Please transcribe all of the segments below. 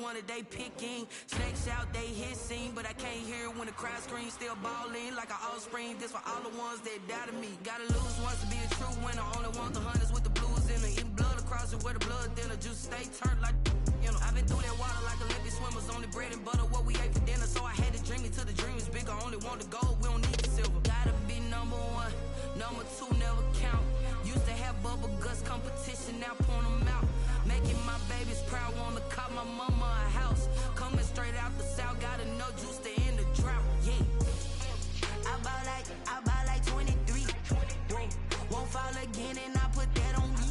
one that they picking. Snakes out, they hissing, but I can't hear when the crowd screams. Still balling like an offspring. This for all the ones that doubted me. Gotta lose once to be a true winner. Only want the hunters with the blues in it. Eating blood across it where the blood thinner. Juice stay turned like, you know. I've been through that water like Olympic swimmers. Only bread and butter what we ate for dinner. So I had to dream it till the dream is bigger. Only want the gold, we don't need the silver. Gotta be number one, number two never count. Used to have bubble guts competition, now point them out. Making my babies proud, wanna cop my mama a house. Coming straight out the south, gotta know juice to end the drought. Yeah, I buy like 23. Won't fall again, and I put that on me.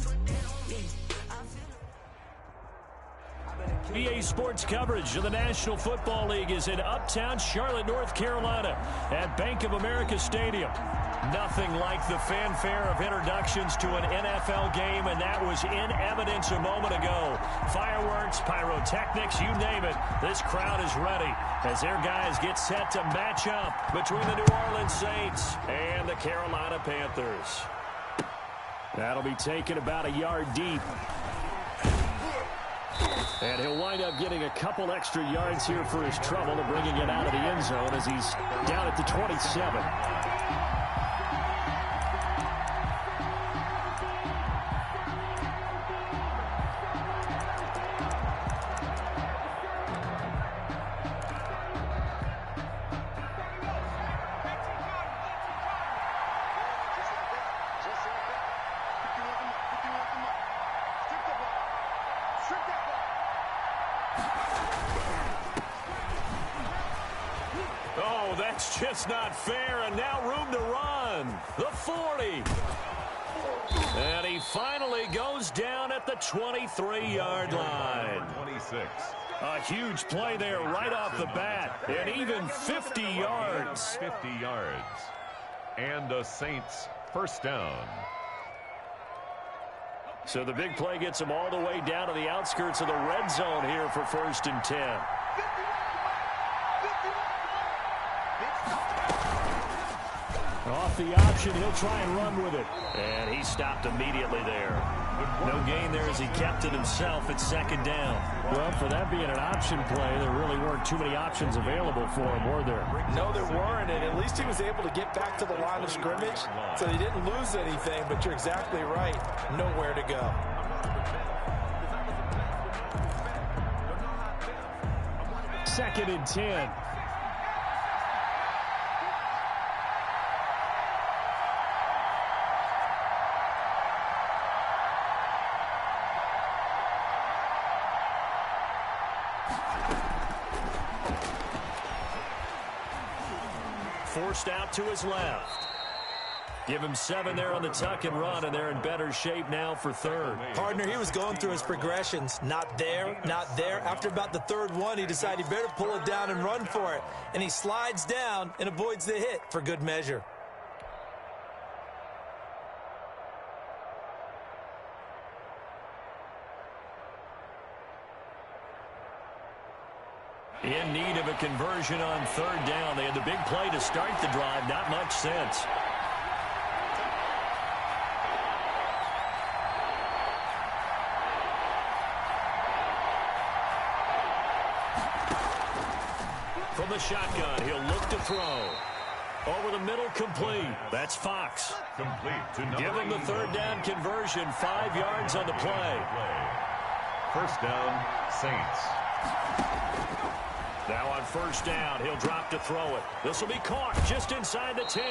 Yeah, I feel. EA Sports coverage of the National Football League is in uptown Charlotte, North Carolina at Bank of America Stadium. Nothing like the fanfare of introductions to an NFL game, and that was in evidence a moment ago. Fireworks, pyrotechnics, you name it. This crowd is ready as their guys get set to match up between the New Orleans Saints and the Carolina Panthers. That'll be taken about a yard deep. And he'll wind up getting a couple extra yards here for his trouble and bringing it out of the end zone as he's down at the 27. That's just not fair, and now room to run. The 40. And he finally goes down at the 23-yard line. 26. A huge play there right off the bat, and even 50 yards. 50 yards. And the Saints first down. So the big play gets him all the way down to the outskirts of the red zone here for 1st and 10. Off the option, he'll try and run with it. And he stopped immediately there. No gain there as he kept it himself at 2nd down. Well, for that being an option play, there really weren't too many options available for him, were there? No, there weren't, and at least he was able to get back to the line of scrimmage, so he didn't lose anything, but you're exactly right. Nowhere to go. Second and 10. Forced out to his left. Give him 7 there on the tuck and run, and they're in better shape now for 3rd. Partner, he was going through his progressions. Not there, not there. After about the 3rd one, he decided he better pull it down and run for it. And he slides down and avoids the hit for good measure. In need of a conversion on 3rd down. They had the big play to start the drive. Not much sense. From the shotgun, he'll look to throw. Over the middle, complete. That's Fox. Complete to Give him the 3rd down conversion. 5 yards on the play. First down, Saints. Now on 1st down, he'll drop to throw it. This will be caught just inside the 10.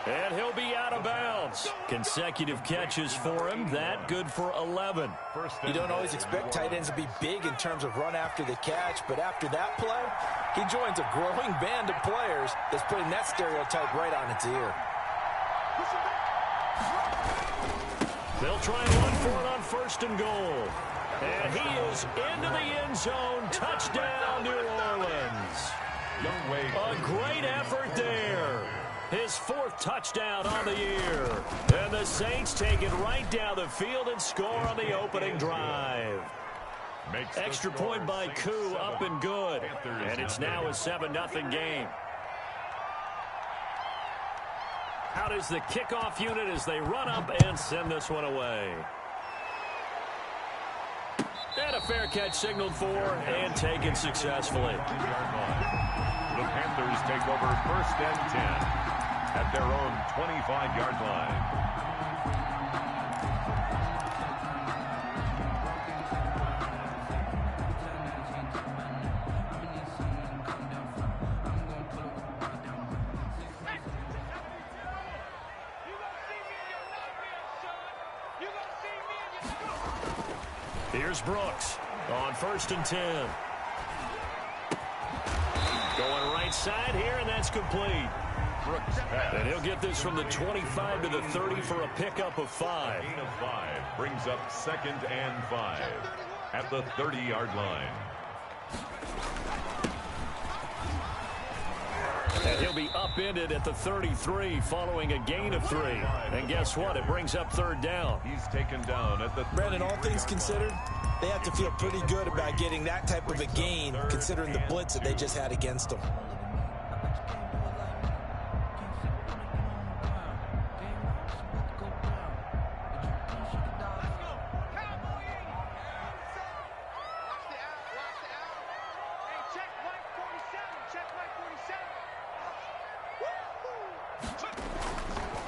And he'll be out of bounds. Consecutive catches for him. That good for 11. You don't always expect tight ends to be big in terms of run after the catch, but after that play, he joins a growing band of players that's putting that stereotype right on its ear. They'll try and run for it on 1st and goal. And he is into the end zone. Touchdown, New Orleans. A great effort there. His 4th touchdown on the year. And the Saints take it right down the field and score on the opening drive. Extra point by Koo, up and good. And it's now a 7-0 game. Out is the kickoff unit as they run up and send this one away. And a fair catch signaled for and taken successfully. The Panthers take over 1st and 10 at their own 25-yard line. Here's Brooks on 1st and 10. Going right side here, and that's complete. Brooks pass. And he'll get this from the 25 to the 30 for a pickup of 5. Gain of 5 brings up 2nd and 5 at the 30-yard line. And he'll be upended at the 33 following a gain of 3. And guess what? It brings up 3rd down. He's taken down at the 30-yard Brandon, all things line. considered, they have to feel pretty good about getting that type of a gain considering the blitz that they just had against them.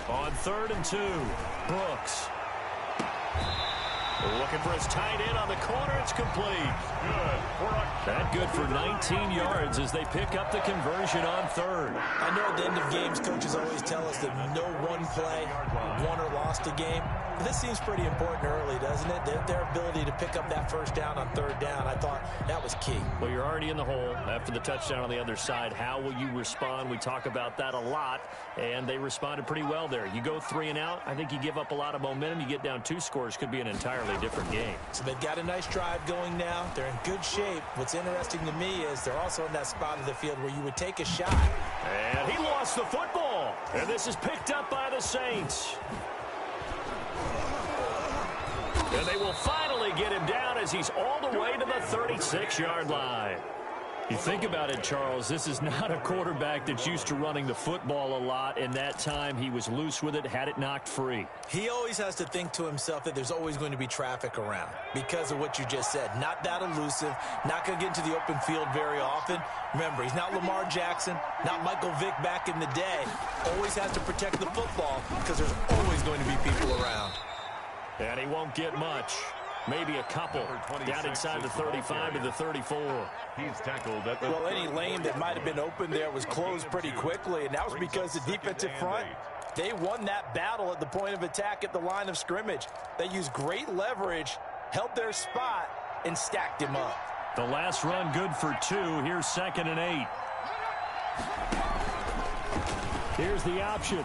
On 3rd and 2, Brooks. Looking for his tight end on the corner. It's complete. That good for 19 yards as they pick up the conversion on 3rd. I know at the end of games, coaches always tell us that no one play won or lost a game. But this seems pretty important early, doesn't it? Their ability to pick up that 1st down on 3rd down, I thought that was key. Well, you're already in the hole after the touchdown on the other side. How will you respond? We talk about that a lot, and they responded pretty well there. You go 3 and out, I think you give up a lot of momentum. You get down 2 scores, could be an entirely different game. So they've got a nice drive going now. They're in good shape. What's interesting to me is they're also in that spot of the field where you would take a shot. And he lost the football. And this is picked up by the Saints. And they will finally get him down as he's all the way to the 36-yard line. You think about it, Charles, this is not a quarterback that's used to running the football a lot. In that time, he was loose with it, had it knocked free. He always has to think to himself that there's always going to be traffic around because of what you just said. Not that elusive, not going to get into the open field very often. Remember, he's not Lamar Jackson, not Michael Vick back in the day. Always has to protect the football because there's always going to be people around. And he won't get much. Maybe a couple. Down inside the 35 to the 34. He's tackled at the Well, any lane that might have been open there was closed pretty quickly, and that was because the defensive front, they won that battle at the point of attack at the line of scrimmage. They used great leverage, held their spot, and stacked him up. The last run good for 2. Here's 2nd and 8. Here's the option.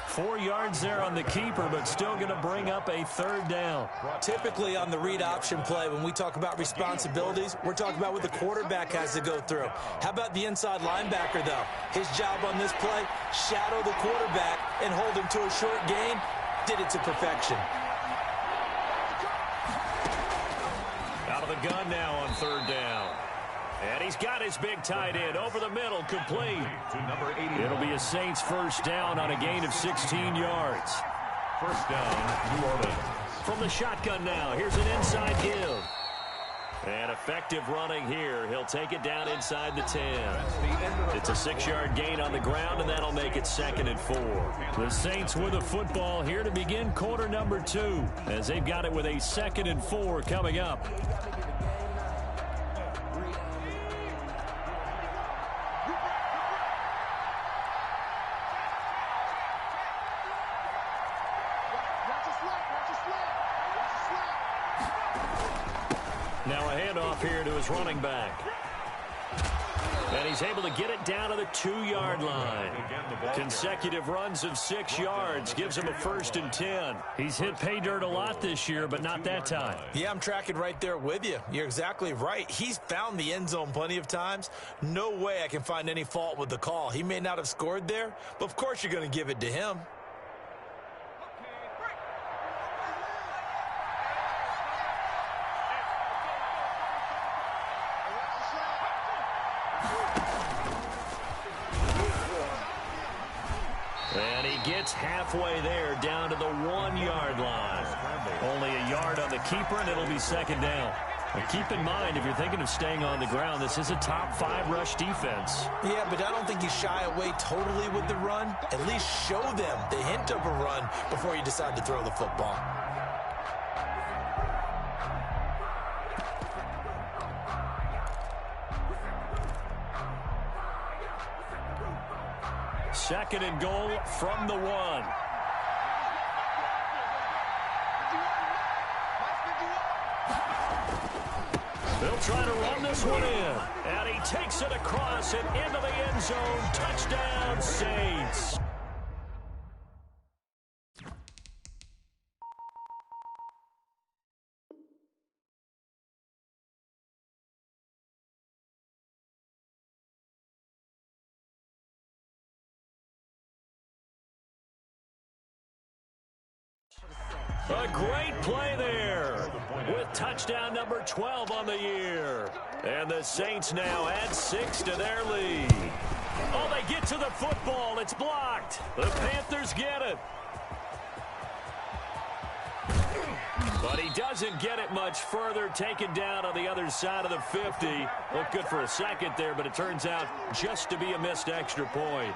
4 yards there on the keeper, but still going to bring up a 3rd down. Typically on the read option play, when we talk about responsibilities, we're talking about what the quarterback has to go through. How about the inside linebacker, though? His job on this play, shadow the quarterback and hold him to a short gain. Did it to perfection. Out of the gun now on 3rd down. And he's got his big tight end over the middle, complete. to number 80. It'll be a Saints 1st down on a gain of 16 yards. 1st down, New Orleans. From the shotgun now, here's an inside give. And effective running here. He'll take it down inside the 10. It's a 6-yard gain on the ground, and that'll make it 2nd and 4. The Saints with the football here to begin quarter number 2, as they've got it with a 2nd and 4 coming up. Now a handoff here to his running back. And he's able to get it down to the 2-yard line. Consecutive runs of 6 yards gives him a 1st and 10. He's hit pay dirt a lot this year, but not that time. Yeah, I'm tracking right there with you. You're exactly right. He's found the end zone plenty of times. No way I can find any fault with the call. He may not have scored there, but of course you're going to give it to him. And he gets halfway there down to the 1-yard line. Only a yard on the keeper, and it'll be second down. Well, keep in mind, if you're thinking of staying on the ground, this is a top-5 rush defense. Yeah, but I don't think you shy away totally with the run. At least show them the hint of a run before you decide to throw the football. Second and goal from the 1. They'll try to run this one in. And he takes it across and into the end zone. Touchdown, Saints. A great play there with touchdown number 12 on the year. And the Saints now add 6 to their lead. Oh, they get to the football. It's blocked. The Panthers get it. But he doesn't get it much further, taken down on the other side of the 50. Looked good for a second there, but it turns out just to be a missed extra point.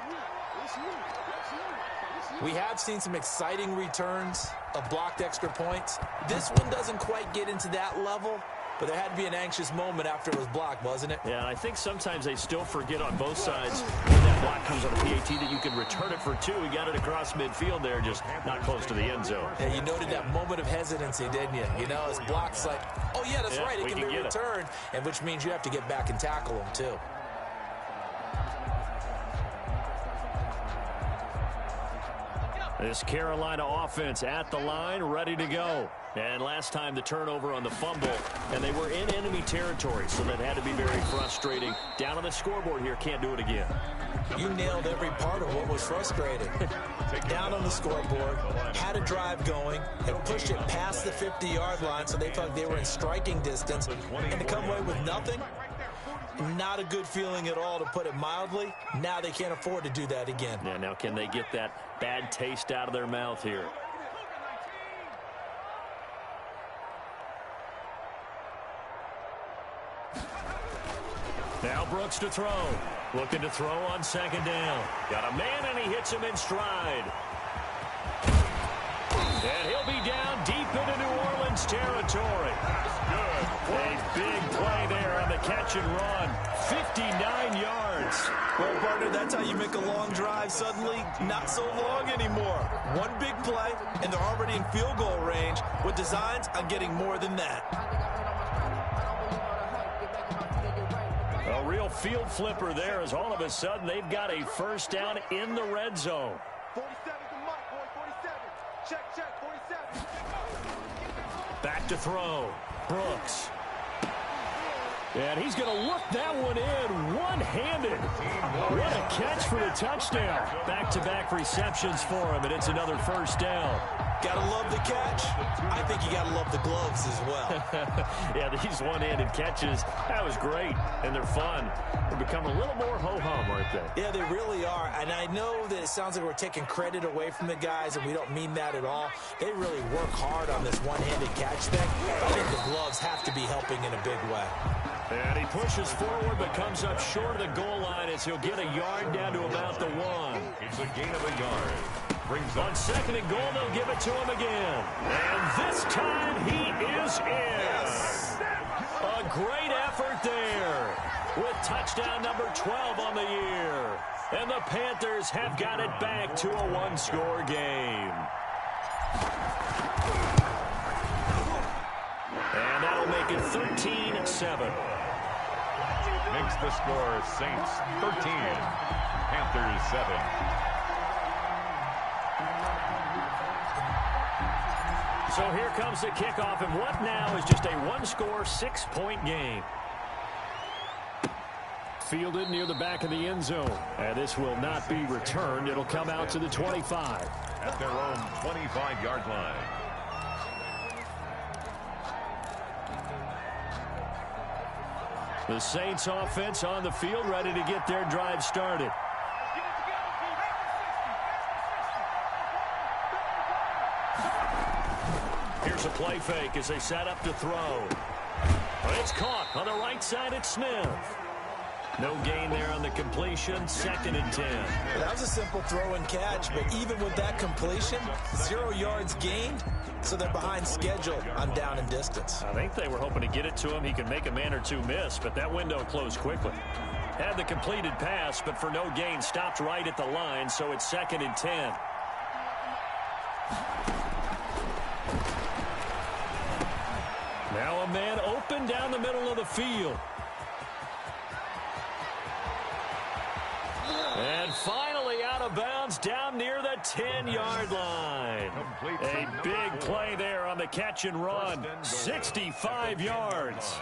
We have seen some exciting returns of blocked extra points. This one doesn't quite get into that level, but there had to be an anxious moment after it was blocked, wasn't it? Yeah, I think sometimes they still forget on both sides when that block comes on the PAT that you can return it for 2. He got it across midfield there, just not close to the end zone. Yeah, you noted that moment of hesitancy, didn't you? You know, his block's like, oh, yeah, that's right, it can be returned, and which means you have to get back and tackle him, too. This Carolina offense at the line, ready to go. And last time the turnover on the fumble, and they were in enemy territory, so that had to be very frustrating. Down on the scoreboard here, can't do it again. You nailed every part of what was frustrating. Down on the scoreboard, had a drive going, had pushed it past the 50-yard line, so they thought they were in striking distance, and to come away with nothing, not a good feeling at all, to put it mildly. Now they can't afford to do that again. Yeah, now can they get that bad taste out of their mouth here? Now Brooks to throw. Looking to throw on second down. Got a man, and he hits him in stride. And he'll be down deep into New Orleans territory. A big play there on the catch and run. 59 yards. Well, partner, that's how you make a long drive suddenly not so long anymore. One big play, and they're already in field goal range with designs on getting more than that. A real field flipper there, as all of a sudden they've got a first down in the red zone. 47 to Mike, boy, 47. Check, 47. Back to throw. Brooks. And he's going to look that one in one-handed. What a catch for the touchdown. Back-to-back receptions for him, and it's another first down. Gotta love the catch. I think you gotta love the gloves as well. Yeah, these one-handed catches, that was great, and they're fun. They've become a little more ho-hum, aren't they? Yeah, they really are, and I know that it sounds like we're taking credit away from the guys, and we don't mean that at all. They really work hard on this one-handed catch thing. I think the gloves have to be helping in a big way. And he pushes forward, but comes up short of the goal line as he'll get a yard down to about the 1. It's a gain of a yard. On second and goal, they'll give it to him again. And this time he is in. Yes. A great effort there with touchdown number 12 on the year. And the Panthers have got it back to a one-score game. And that'll make it 13-7. Makes the score Saints 13, Panthers 7. So here comes the kickoff, and what now is just a one-score, 6-point game. Fielded near the back of the end zone. And this will not be returned. It'll come out to the 25. At their own 25-yard line. The Saints offense on the field, ready to get their drive started. Here's Here's a play fake as they set up to throw. It's caught on the right side. It's Smith. No gain there on the completion. 2nd and 10. That was a simple throw and catch, but even with that completion, 0 yards gained, so they're behind schedule on down and distance. I think they were hoping to get it to him. He could make a man or two miss, but that window closed quickly. Had the completed pass, but for no gain, stopped right at the line, so it's 2nd and 10. Now a man open down the middle of the field. And finally out of bounds down near the 10-yard line. A big play there on the catch and run. 65 yards.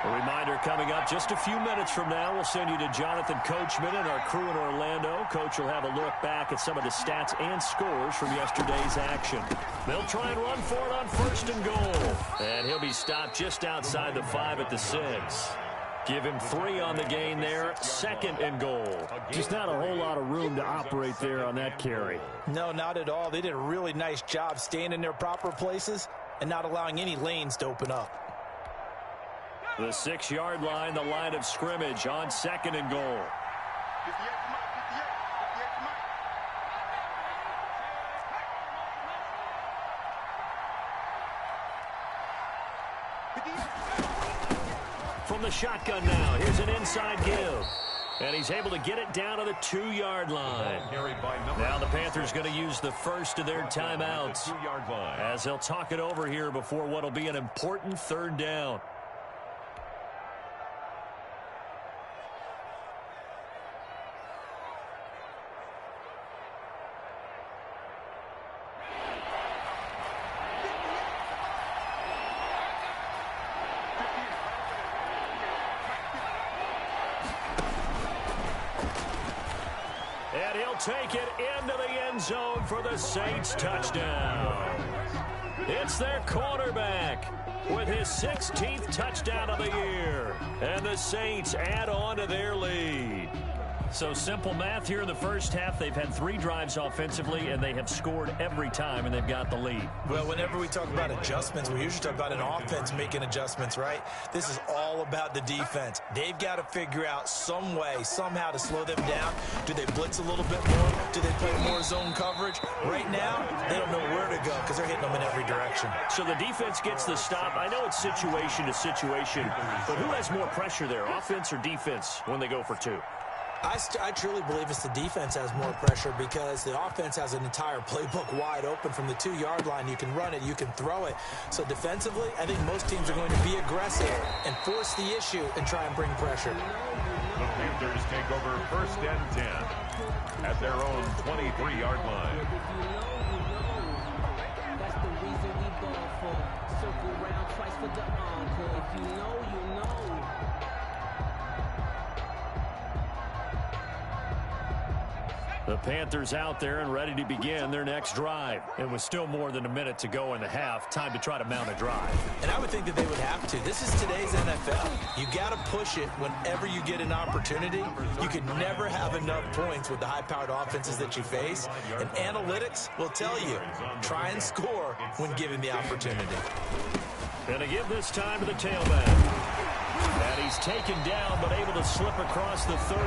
A reminder coming up just a few minutes from now, we'll send you to Jonathan Coachman and our crew in Orlando. Coach will have a look back at some of the stats and scores from yesterday's action. They'll try and run for it on 1st and goal. And he'll be stopped just outside the 5 at the 6. Give him 3 on the gain there. 2nd and goal. Just not a whole lot of room to operate there on that carry. No, not at all. They did a really nice job staying in their proper places and not allowing any lanes to open up. The 6-yard line, the line of scrimmage on 2nd and goal. From the shotgun now, here's an inside give. And he's able to get it down to the 2-yard line. Now the Panthers going to use the first of their timeouts as they'll talk it over here before what will be an important 3rd down. And he'll take it into the end zone for the Saints touchdown. It's their quarterback with his 16th touchdown of the year. And the Saints add on to their lead. So simple math here in the first half. They've had 3 drives offensively, and they have scored every time, and they've got the lead. Well, whenever we talk about adjustments, we usually talk about an offense making adjustments, right? This is all about the defense. They've got to figure out some way, somehow to slow them down. Do they blitz a little bit more? Do they play more zone coverage? Right now, they don't know where to go because they're hitting them in every direction. So the defense gets the stop. I know it's situation to situation, but who has more pressure there, offense or defense, when they go for 2? I truly believe it's the defense has more pressure because the offense has an entire playbook wide open from the 2-yard line. You can run it, you can throw it. So defensively, I think most teams are going to be aggressive and force the issue and try and bring pressure. The Panthers take over 1st and 10 at their own 23-yard line. That's the reason we ball for. Circle round twice for the encore. If you know, you know. The Panthers out there and ready to begin their next drive. And with still more than a minute to go in the half, time to try to mount a drive. And I would think that they would have to. This is today's NFL. You got to push it whenever you get an opportunity. You can never have enough points with the high-powered offenses that you face. And analytics will tell you, try and score when given the opportunity. Going to give this time to the tailback. And he's taken down, but able to slip across the 35.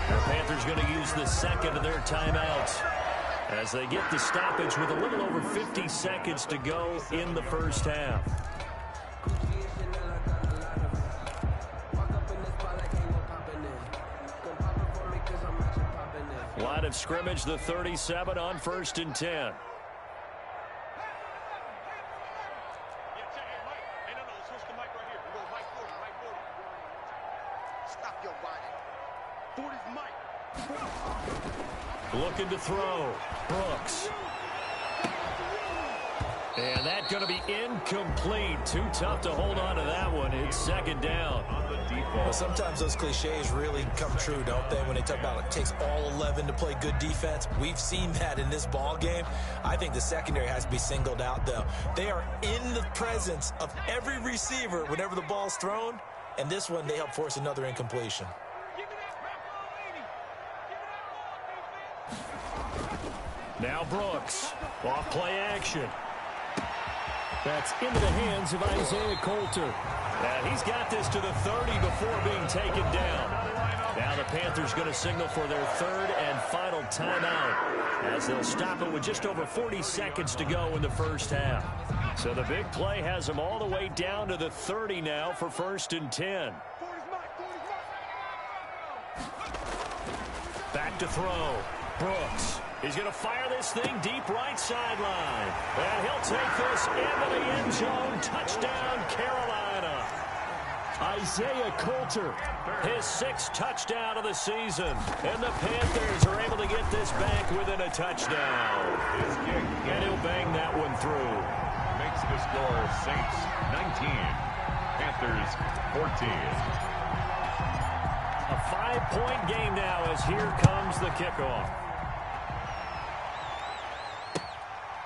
The Panthers going to use the 2nd of their timeouts as they get the stoppage with a little over 50 seconds to go in the first half. Line of scrimmage, the 37 on 1st and 10. Looking to throw. Brooks. And that's going to be incomplete. Too tough to hold on to that one. It's second down. Well, sometimes those cliches really come true, don't they? When they talk about it takes all 11 to play good defense. We've seen that in this ball game. I think the secondary has to be singled out, though. They are in the presence of every receiver whenever the ball's thrown. And this one, they help force another incompletion. Now Brooks. Off play action. That's into the hands of Isaiah Coulter. And he's got this to the 30 before being taken down. Now the Panthers going to signal for their third and final timeout as they'll stop it with just over 40 seconds to go in the first half. So the big play has them all the way down to the 30 now for 1st and 10. Back to throw. Brooks. He's going to fire this thing deep right sideline. And he'll take this into the end zone. Touchdown, Carolina. Isaiah Coulter, his 6th touchdown of the season. And the Panthers are able to get this back within a touchdown. And he'll bang that one through. Makes the score Saints 19, Panthers 14. A 5-point game now as here comes the kickoff.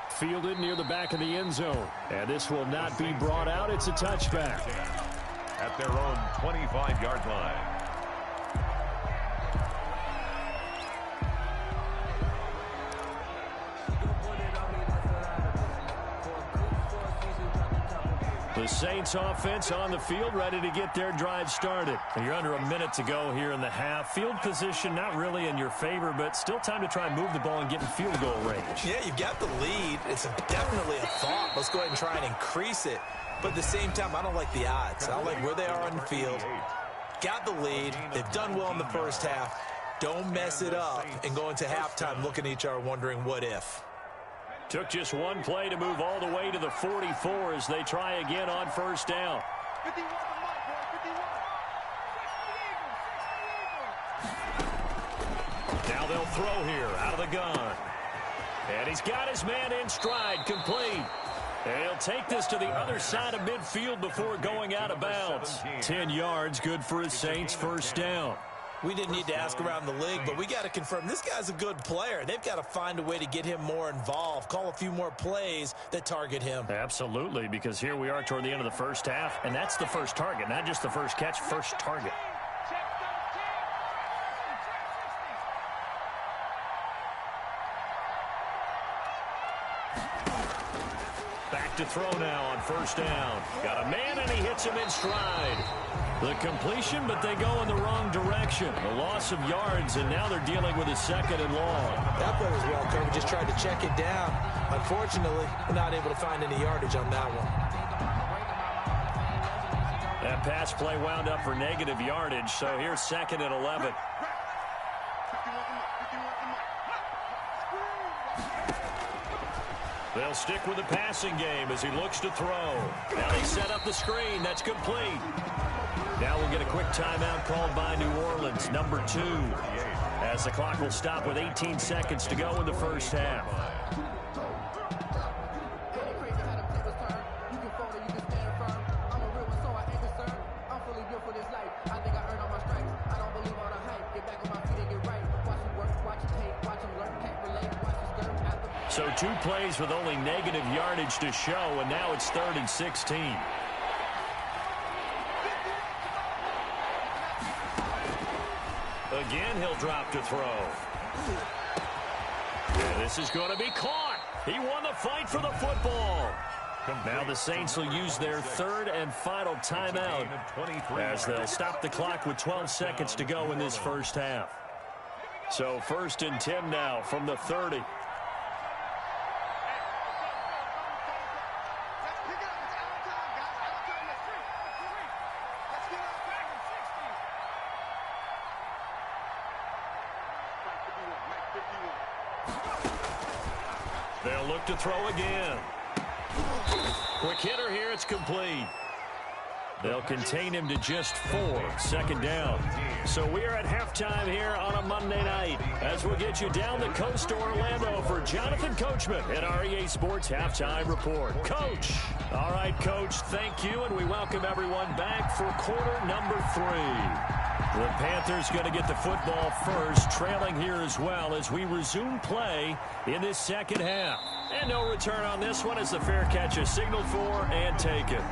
Fielded near the back of the end zone. And this will not be brought out. It's a touchback. At their own 25-yard line. The Saints offense on the field, ready to get their drive started. And you're under a minute to go here in the half. Field position not really in your favor, but still time to try and move the ball and get in field goal range. Yeah, you've got the lead. It's definitely a thought. Let's go ahead and try and increase it. But at the same time, I don't like the odds. I don't like where they are on the field. Got the lead. They've done well in the first half. Don't mess it up and go into halftime looking at each other wondering what if. Took just one play to move all the way to the 44 as they try again on first down. 51 to Mike, boy, 51. Now they'll throw here out of the gun. And he's got his man in stride, complete. And he'll take this to the other side of midfield before going out of bounds. 10 yards, good for his Saints first down. We didn't need to ask around the league, but we got to confirm this guy's a good player. They've got to find a way to get him more involved, call a few more plays that target him. Absolutely, because here we are toward the end of the first half, and that's the first target, not just the first catch, first target. Back to throw now on first down. Got a man, and he hits him in stride. The completion, but they go in the wrong direction. A loss of yards, and now they're dealing with a 2nd and long. That play was well covered. Just tried to check it down. Unfortunately, we're not able to find any yardage on that one. That pass play wound up for negative yardage, so here's 2nd and 11. They'll stick with the passing game as he looks to throw. Now they set up the screen. That's complete. Now we'll get a quick timeout called by New Orleans, number 2, as the clock will stop with 18 seconds to go in the first half. So 2 plays with only negative yardage to show, and now it's 3rd and 16. Again, he'll drop to throw. And this is going to be caught. He won the fight for the football. Now the Saints will use their 3rd and final timeout as they'll stop the clock with 12 seconds to go in this first half. So 1st and 10 now from the 30. They'll look to throw again. Quick hitter here, it's complete. They'll contain him to just 4, second down. So we are at halftime here on a Monday night as we'll get you down the coast to Orlando for Jonathan Coachman at our EA Sports Halftime Report. Coach. All right, Coach, thank you, and we welcome everyone back for quarter number 3. The Panthers going to get the football first, trailing here as well as we resume play in this second half. And no return on this one as the fair catch is signaled for and taken.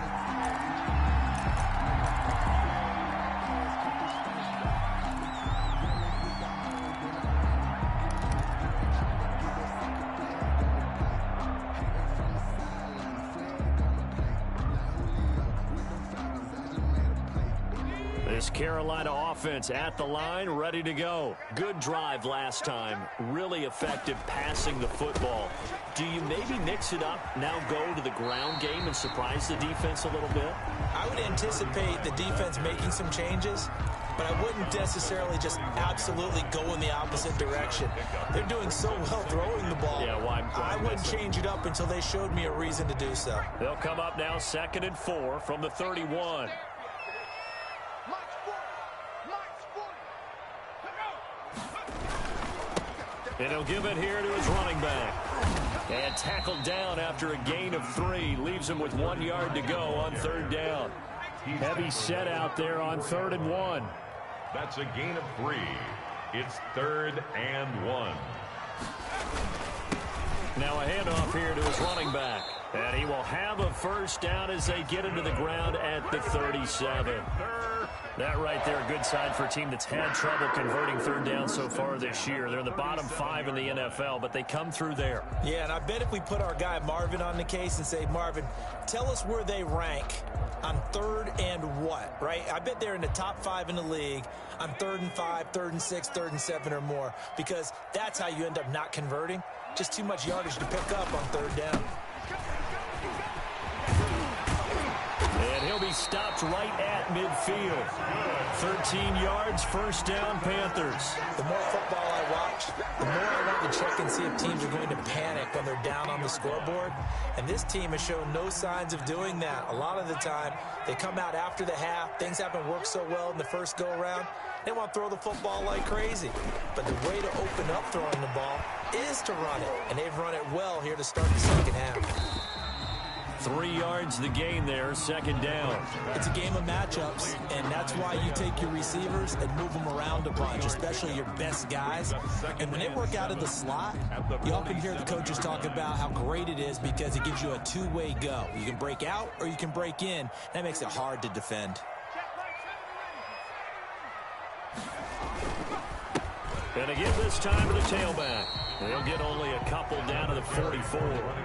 This Carolina offense at the line, ready to go. Good drive last time. Really effective passing the football. Do you maybe mix it up, now go to the ground game and surprise the defense a little bit? I would anticipate the defense making some changes, but I wouldn't necessarily just absolutely go in the opposite direction. They're doing so well throwing the ball. Yeah, why I wouldn't change it up until they showed me a reason to do so. They'll come up now 2nd and 4 from the 31. And he'll give it here to his running back. And tackled down after a gain of 3. Leaves him with 1 yard to go on 3rd down. Heavy set out there on 3rd and 1. That's a gain of 3. It's 3rd and 1. Now a handoff here to his running back. And he will have a first down as they get into the ground at the 37. That right there, a good sign for a team that's had trouble converting 3rd down so far this year. They're in the bottom 5 in the NFL, but they come through there. Yeah, and I bet if we put our guy Marvin on the case and say, Marvin, tell us where they rank on 3rd and what, right? I bet they're in the top 5 in the league on 3rd and 5, 3rd and 6, 3rd and 7 or more, because that's how you end up not converting. Just too much yardage to pick up on 3rd down. And he'll be stopped right at midfield. 13 yards, first down, Panthers. The more football I watch, the more I want to check and see if teams are going to panic when they're down on the scoreboard. And this team has shown no signs of doing that. A lot of the time, they come out after the half. Things haven't worked so well in the first go-around. They want to throw the football like crazy. But the way to open up throwing the ball is to run it. And they've run it well here to start the second half. 3 yards the gain there, second down. It's a game of matchups, and that's why you take your receivers and move them around a bunch, especially your best guys. And when they work out of the slot, you often hear the coaches talk about how great it is because it gives you a two-way go. You can break out or you can break in. That makes it hard to defend. And again this time to the tailback. They'll get only a couple down to the 44.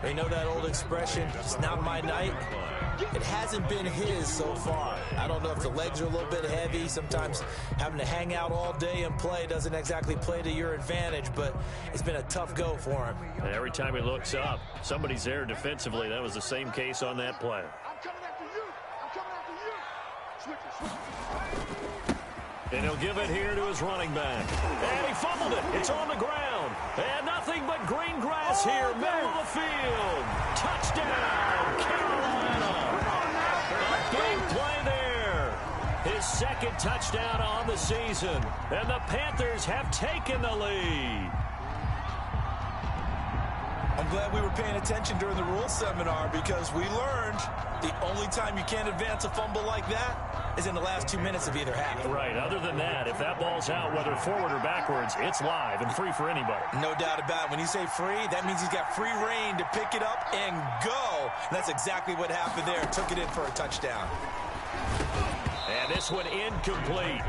They know that old expression, it's not my night. It hasn't been his so far. I don't know if the legs are a little bit heavy. Sometimes having to hang out all day and play doesn't exactly play to your advantage, but it's been a tough go for him. And every time he looks up, somebody's there defensively. That was the same case on that play. I'm coming after you. I'm coming after you. Switch it. And he'll give it here to his running back. And he fumbled it. It's on the ground. And nothing but green grass here, middle of the field. Touchdown, Carolina. A big play there. His second touchdown on the season. And the Panthers have taken the lead. I'm glad we were paying attention during the rules seminar because we learned the only time you can't advance a fumble like that is in the last 2 minutes of either half. Right. Other than that, if that ball's out, whether forward or backwards, it's live and free for anybody. No doubt about it. When you say free, that means he's got free reign to pick it up and go. And that's exactly what happened there. Took it in for a touchdown. And this one incomplete.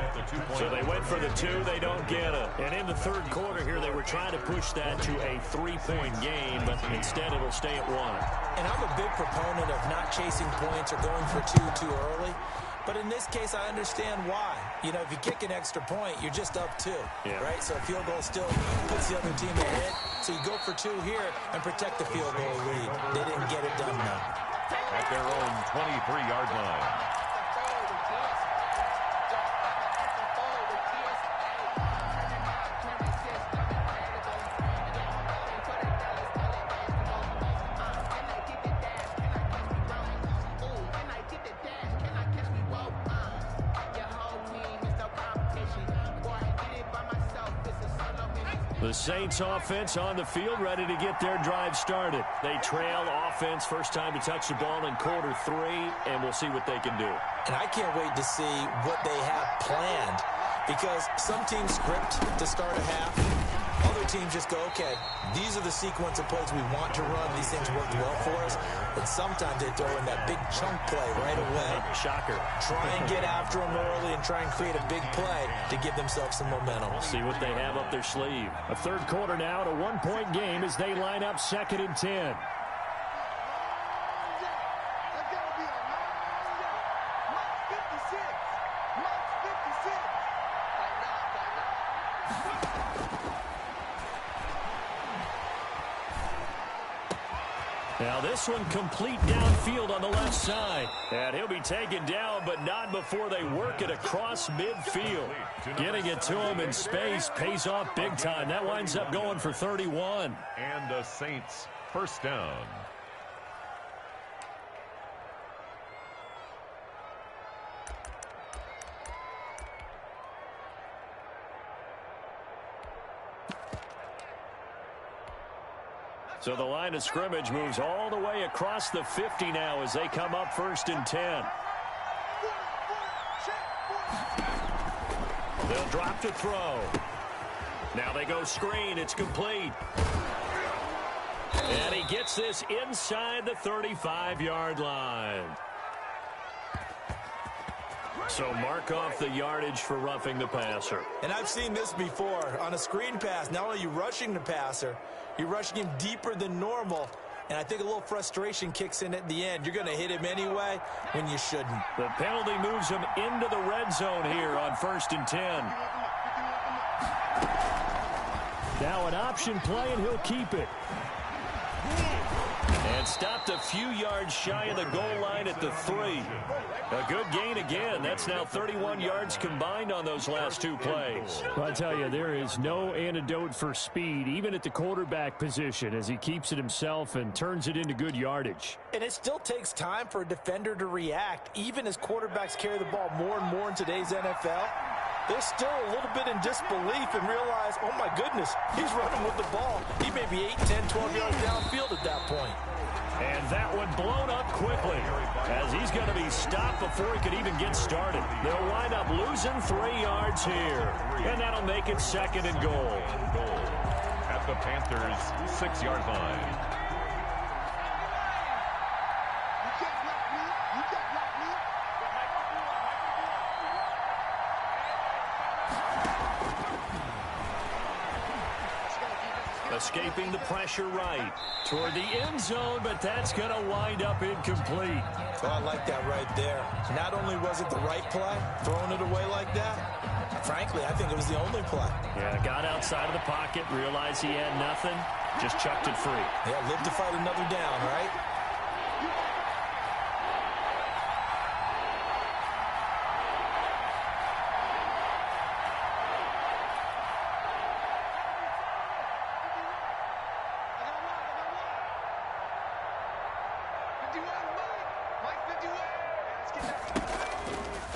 So they went for the 2. They don't get it. And in the third quarter here, they were trying to push that to a 3-point game, but instead it'll stay at 1. And I'm a big proponent of not chasing points or going for 2 too early. But in this case, I understand why. You know, if you kick an extra point, you're just up 2, right? So a field goal still puts the other team ahead. So you go for 2 here and protect the field goal lead. They didn't get it done, though. At their own 23-yard line. The Saints offense on the field, ready to get their drive started. They trail offense, first time to touch the ball in quarter 3, and we'll see what they can do. And I can't wait to see what they have planned, because some teams script to start a half. Other teams just go, okay, these are the sequence of plays we want to run. These things worked well for us. And sometimes they throw in that big chunk play right away. Shocker. Try and get after them early and try and create a big play to give themselves some momentum. We'll see what they have up their sleeve. A third quarter now, a 1-point game as they line up 2nd and 10. Now this one complete downfield on the left side. And he'll be taken down, but not before they work it across midfield. Getting it to him in space pays off big time. That winds up going for 31. And the Saints first down. So the line of scrimmage moves all the way across the 50 now as they come up 1st and 10. They'll drop to throw. Now they go screen. It's complete. And he gets this inside the 35-yard line. So mark off the yardage for roughing the passer. And I've seen this before. On a screen pass, not only are you rushing the passer, you're rushing him deeper than normal. And I think a little frustration kicks in at the end. You're going to hit him anyway when you shouldn't. The penalty moves him into the red zone here on 1st and 10. Now an option play, and he'll keep it. And stopped a few yards shy of the goal line at the 3. A good gain again. That's now 31 yards combined on those last 2 plays. Well, I tell you, there is no antidote for speed, even at the quarterback position, as he keeps it himself and turns it into good yardage. And it still takes time for a defender to react, even as quarterbacks carry the ball more and more in today's NFL. They're still a little bit in disbelief and realize, oh my goodness, he's running with the ball. He may be 8, 10, 12 yards downfield at that point. And that one blown up quickly as he's going to be stopped before he could even get started. They'll wind up losing 3 yards here. And that'll make it 2nd and goal. At the Panthers' 6-yard line. Escaping the pressure right toward the end zone, but that's going to wind up incomplete. Oh, I like that right there. Not only was it the right play, throwing it away like that, frankly, I think it was the only play. Yeah, got outside of the pocket, realized he had nothing, just chucked it free. Yeah, live to fight another down, right?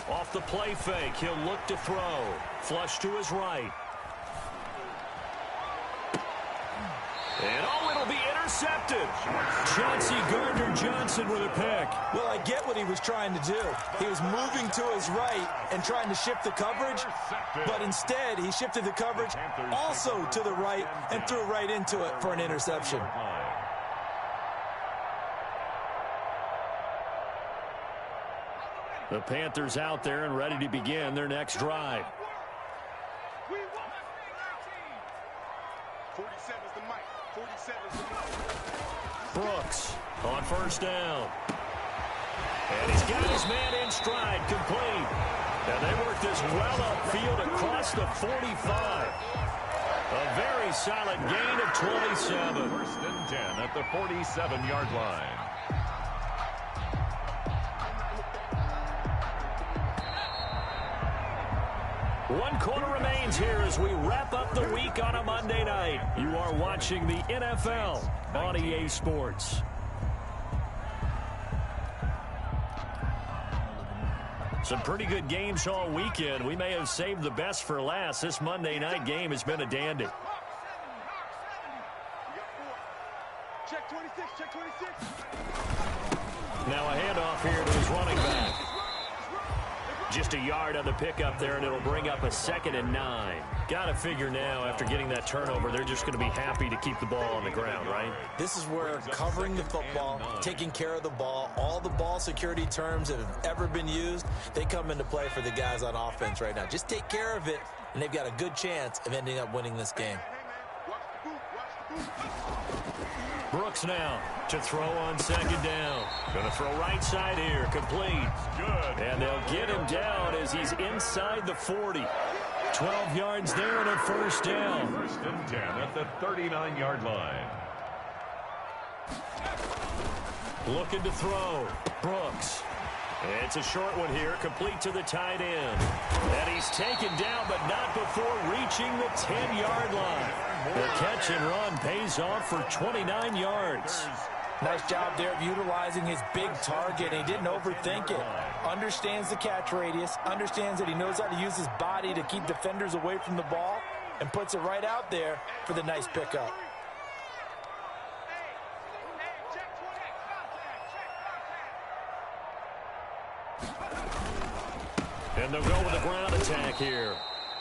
Off the play fake, he'll look to throw. Flush to his right. And oh, it'll be intercepted. Chauncey Gardner-Johnson with a pick. Well, I get what he was trying to do. He was moving to his right and trying to shift the coverage, but instead he shifted the coverage also to the right and threw right into it for an interception. The Panthers out there and ready to begin their next drive. 47's the mic. 47's the mic. Brooks on 1st down. And he's got his man in stride, complete. And they work this well upfield across the 45. A very solid gain of 27. 1st and 10 at the 47-yard line. One quarter remains here as we wrap up the week on a Monday night. You are watching the NFL on EA Sports. Some pretty good games all weekend. We may have saved the best for last. This Monday night game has been a dandy. Check 26, check 26. Now a handoff here to his running back. Just a yard on the pickup there, and it'll bring up a 2nd and 9. Got to figure now, after getting that turnover, they're just going to be happy to keep the ball on the ground, right? This is where covering the football, taking care of the ball, all the ball security terms that have ever been used, they come into play for the guys on offense right now. Just take care of it, and they've got a good chance of ending up winning this game. Brooks now to throw on 2nd down. Going to throw right side here, complete. Good. And they'll get him down as he's inside the 40. 12 yards there and a 1st down. 1st and 10 at the 39-yard line. Looking to throw. Brooks. It's a short one here, complete to the tight end. And he's taken down, but not before reaching the 10-yard line. The catch and run pays off for 29 yards. Nice job there of utilizing his big target. He didn't overthink it. Understands the catch radius, understands that he knows how to use his body to keep defenders away from the ball, and puts it right out there for the nice pickup. And they'll go with a ground attack here.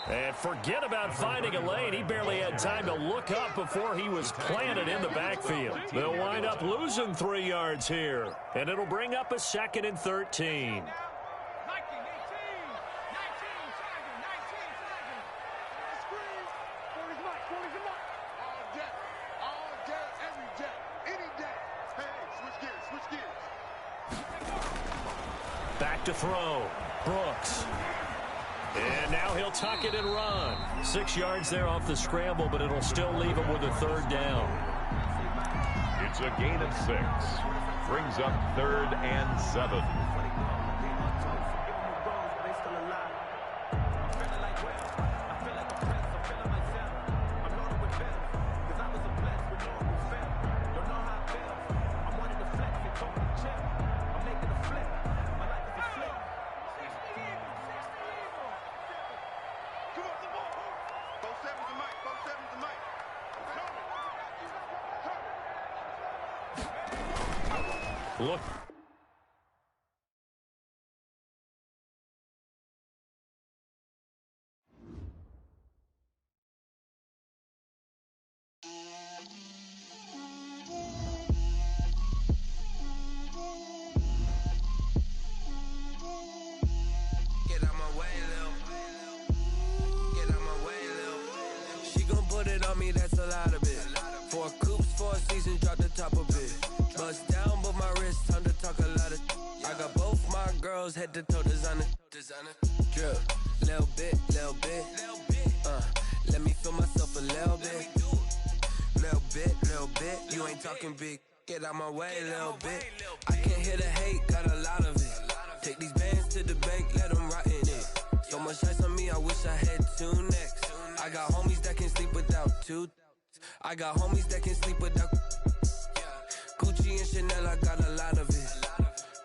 And forget about finding a lane. He barely had time to look up before he was planted in the backfield. They'll wind up losing 3 yards here. And it'll bring up a 2nd and 13. Back to throw. Brooks. And now he'll tuck it and run. 6 yards there off the scramble, but it'll still leave him with a 3rd down. It's a gain of 6. Brings up 3rd and 7. Look. Get out my way, Lil. Get out my way, Lil. She gon' put it on me, that's a lot of it. 4 coops, 4 seasons, drop the top of it. Bust down, but my wrist, time to talk a lot of. I got both my girls head to toe designer. Drip, little bit, little bit. Let me feel myself a little bit. Little bit. You ain't talking big. Get out my way, little bit. I can't hear the hate, got a lot of it. Take these bands to the bank, let them rot in it. So much ice on me, I wish I had 2 necks. I got homies that can sleep without 2. I got homies that can sleep without. Gucci and Chanel, I got a lot of it.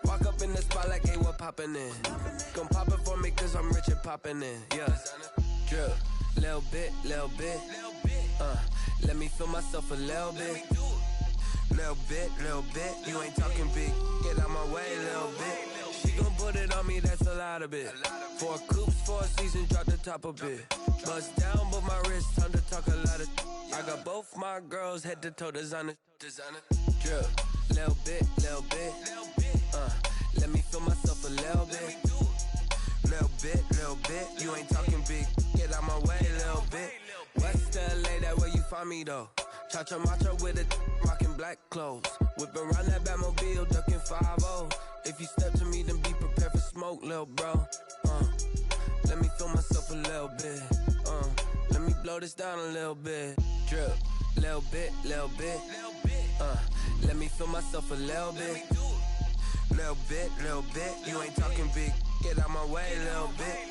Walk up in the spot like, hey, what poppin' in? Gon' pop it for me, cause I'm rich and poppin' in. Yeah. Drip, little bit. Let me feel myself a little bit. Little bit. You ain't talking big. Get out my way, little bit. She gon' put it on me, that's a lot of it. 4 coops, 4 seasons, drop the top a bit. Bust down, but my wrist, time to talk a lot of. I got both my girls head to toe designer. Drip, little bit. Let me feel myself a little bit. Little bit. You ain't talking big. Get out my way, little bit. West LA, that where you find me though. Cha-cha macho with a rockin' black clothes. Whip around that Batmobile, ducking 5-0. If you step to me, then be prepared for smoke, little bro. Let me feel myself a little bit. Let me blow this down a little bit. Drip, little bit. Let me feel myself a little bit. Little bit. You ain't talking big. Get out my way, little bit.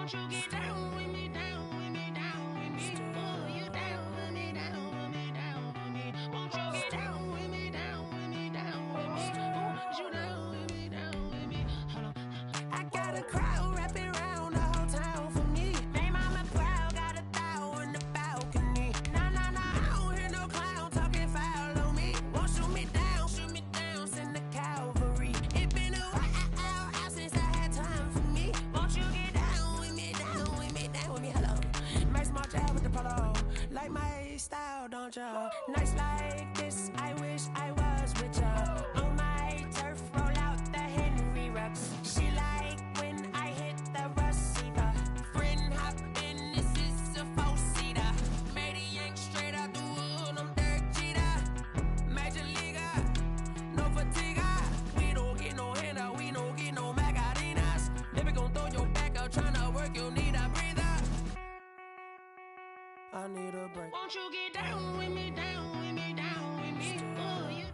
Won't you get down with me, down with me, down with me? Oh, you down with me, down with me, down with me. Won't you get down with me, down with me, down with me? Oh, you down with me, down with me? Hold on. I got a crowd wrapping around the whole town for me. They mama proud, got a thou on the balcony. Nah, nah, nah, I don't hear no clown talking foul on me. Won't shoot me down, send the cavalry. It been a while since I had time for me. Won't you get down with me, down with me, down with me? Hello. Max my job with the polo. Like my style, don't ya? Nights like this, I wish I was with ya. On my turf, roll out the Henry Rux. She like when I hit the receiver. Friend hop in, this is a four-seater. Made a yank straight out the wood, I'm Derek Jeter. Major leaguer, no fatigue. We don't get no handout, we don't get no Magarinas. Never gon' throw your back out, tryna work, you need a breather. I need a break. Won't you get down with me, down with me, down with me? Oh, you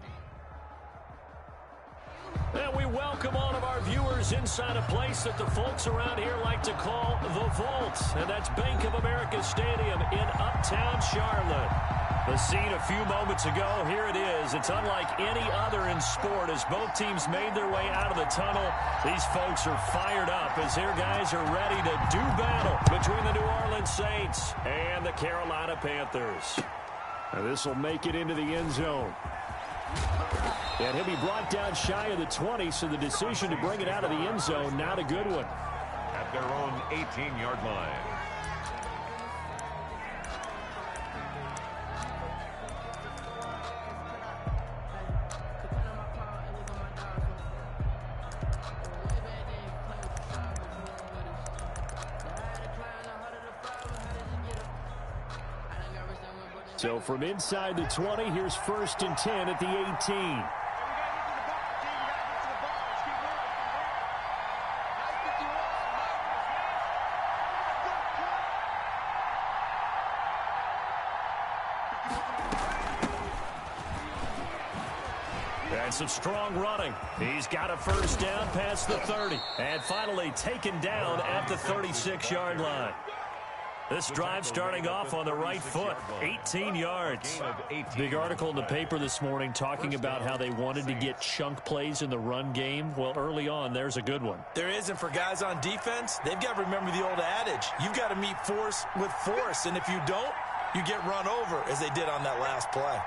And we welcome all of our viewers inside a place that the folks around here like to call the Vault. And that's Bank of America Stadium in Uptown Charlotte. The scene a few moments ago, here it is. It's unlike any other in sport as both teams made their way out of the tunnel. These folks are fired up as their guys are ready to do battle between the New Orleans Saints and the Carolina Panthers. Now this will make it into the end zone. And he'll be brought down shy of the 20, so the decision to bring it out of the end zone, not a good one. At their own 18-yard line. So from inside the 20, here's 1st and 10 at the 18. And some strong running. He's got a first down past the 30. And finally taken down at the 36-yard line. This drive starting off on the right foot, 18 yards. Big article in the paper this morning talking about how they wanted to get chunk plays in the run game. Well, early on, there's a good one. There isn't for guys on defense. They've got to remember the old adage. You've got to meet force with force, and if you don't, you get run over, as they did on that last play.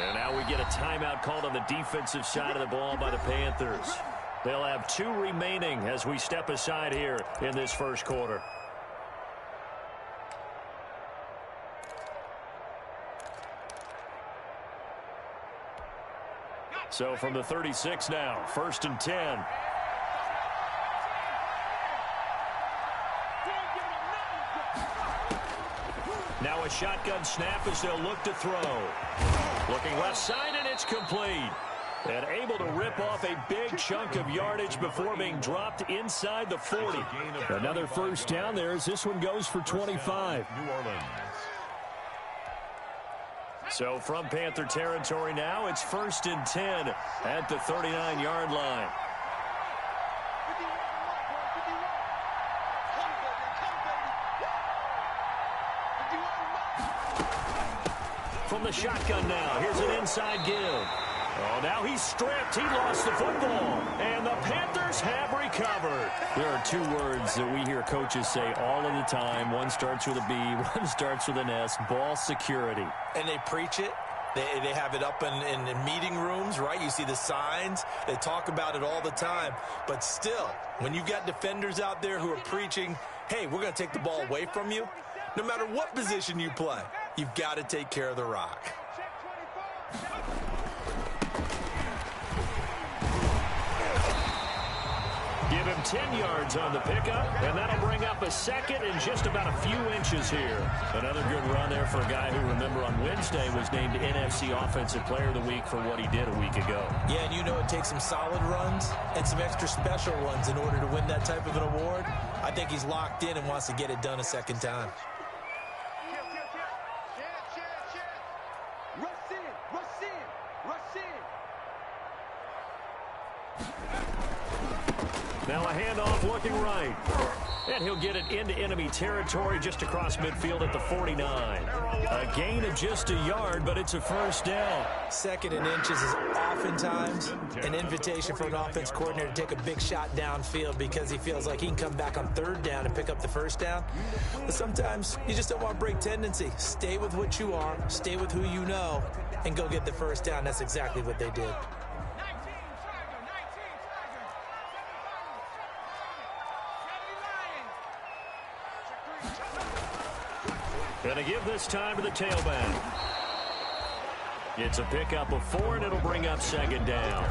And now we get a timeout called on the defensive side of the ball by the Panthers. They'll have 2 remaining as we step aside here in this first quarter. So from the 36 now, 1st and 10. Now a shotgun snap as they'll look to throw. Looking left side, and it's complete. And able to rip off a big chunk of yardage before being dropped inside the 40. Another first down there as this one goes for 25. New Orleans. So from Panther territory now, it's 1st and 10 at the 39-yard line. From the shotgun now, here's an inside give. Oh, now he's stripped. He lost the football. And the Panthers have recovered. There are 2 words that we hear coaches say all of the time. One starts with a B, one starts with an S. Ball security. And they preach it. They have it up in meeting rooms, right? You see the signs. They talk about it all the time. But still, when you've got defenders out there who are preaching, hey, we're going to take the ball away from you, no matter what position you play, you've got to take care of the rock. Give him 10 yards on the pickup, and that'll bring up a second and just about a few inches here. Another good run there for a guy who, remember, on Wednesday was named NFC Offensive Player of the Week for what he did a week ago. Yeah, and you know it takes some solid runs and some extra special runs in order to win that type of an award. I think he's locked in and wants to get it done a second time. Now a handoff looking right. And he'll get it into enemy territory just across midfield at the 49. A gain of just a yard, but it's a first down. 2nd and inches is oftentimes an invitation for an offense coordinator to take a big shot downfield because he feels like he can come back on 3rd down and pick up the first down. But sometimes you just don't want to break tendency. Stay with what you are, stay with who you know, and go get the first down. That's exactly what they did. Going to give this time to the tailback. It's a pickup of 4, and it'll bring up 2nd down.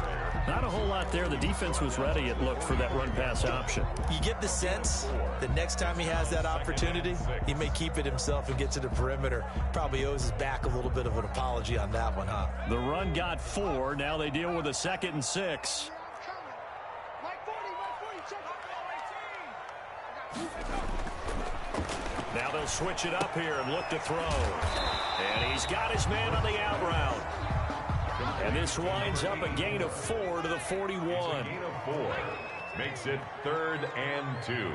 Not a whole lot there. The defense was ready, it looked, for that run-pass option. You get the sense that next time he has that opportunity, he may keep it himself and get to the perimeter. Probably owes his back a little bit of an apology on that one, huh? The run got 4. Now they deal with a 2nd and 6. Now they'll switch it up here and look to throw. And he's got his man on the out route. And this winds up a gain of 4 to the 41. A gain of 4 makes it 3rd and 2.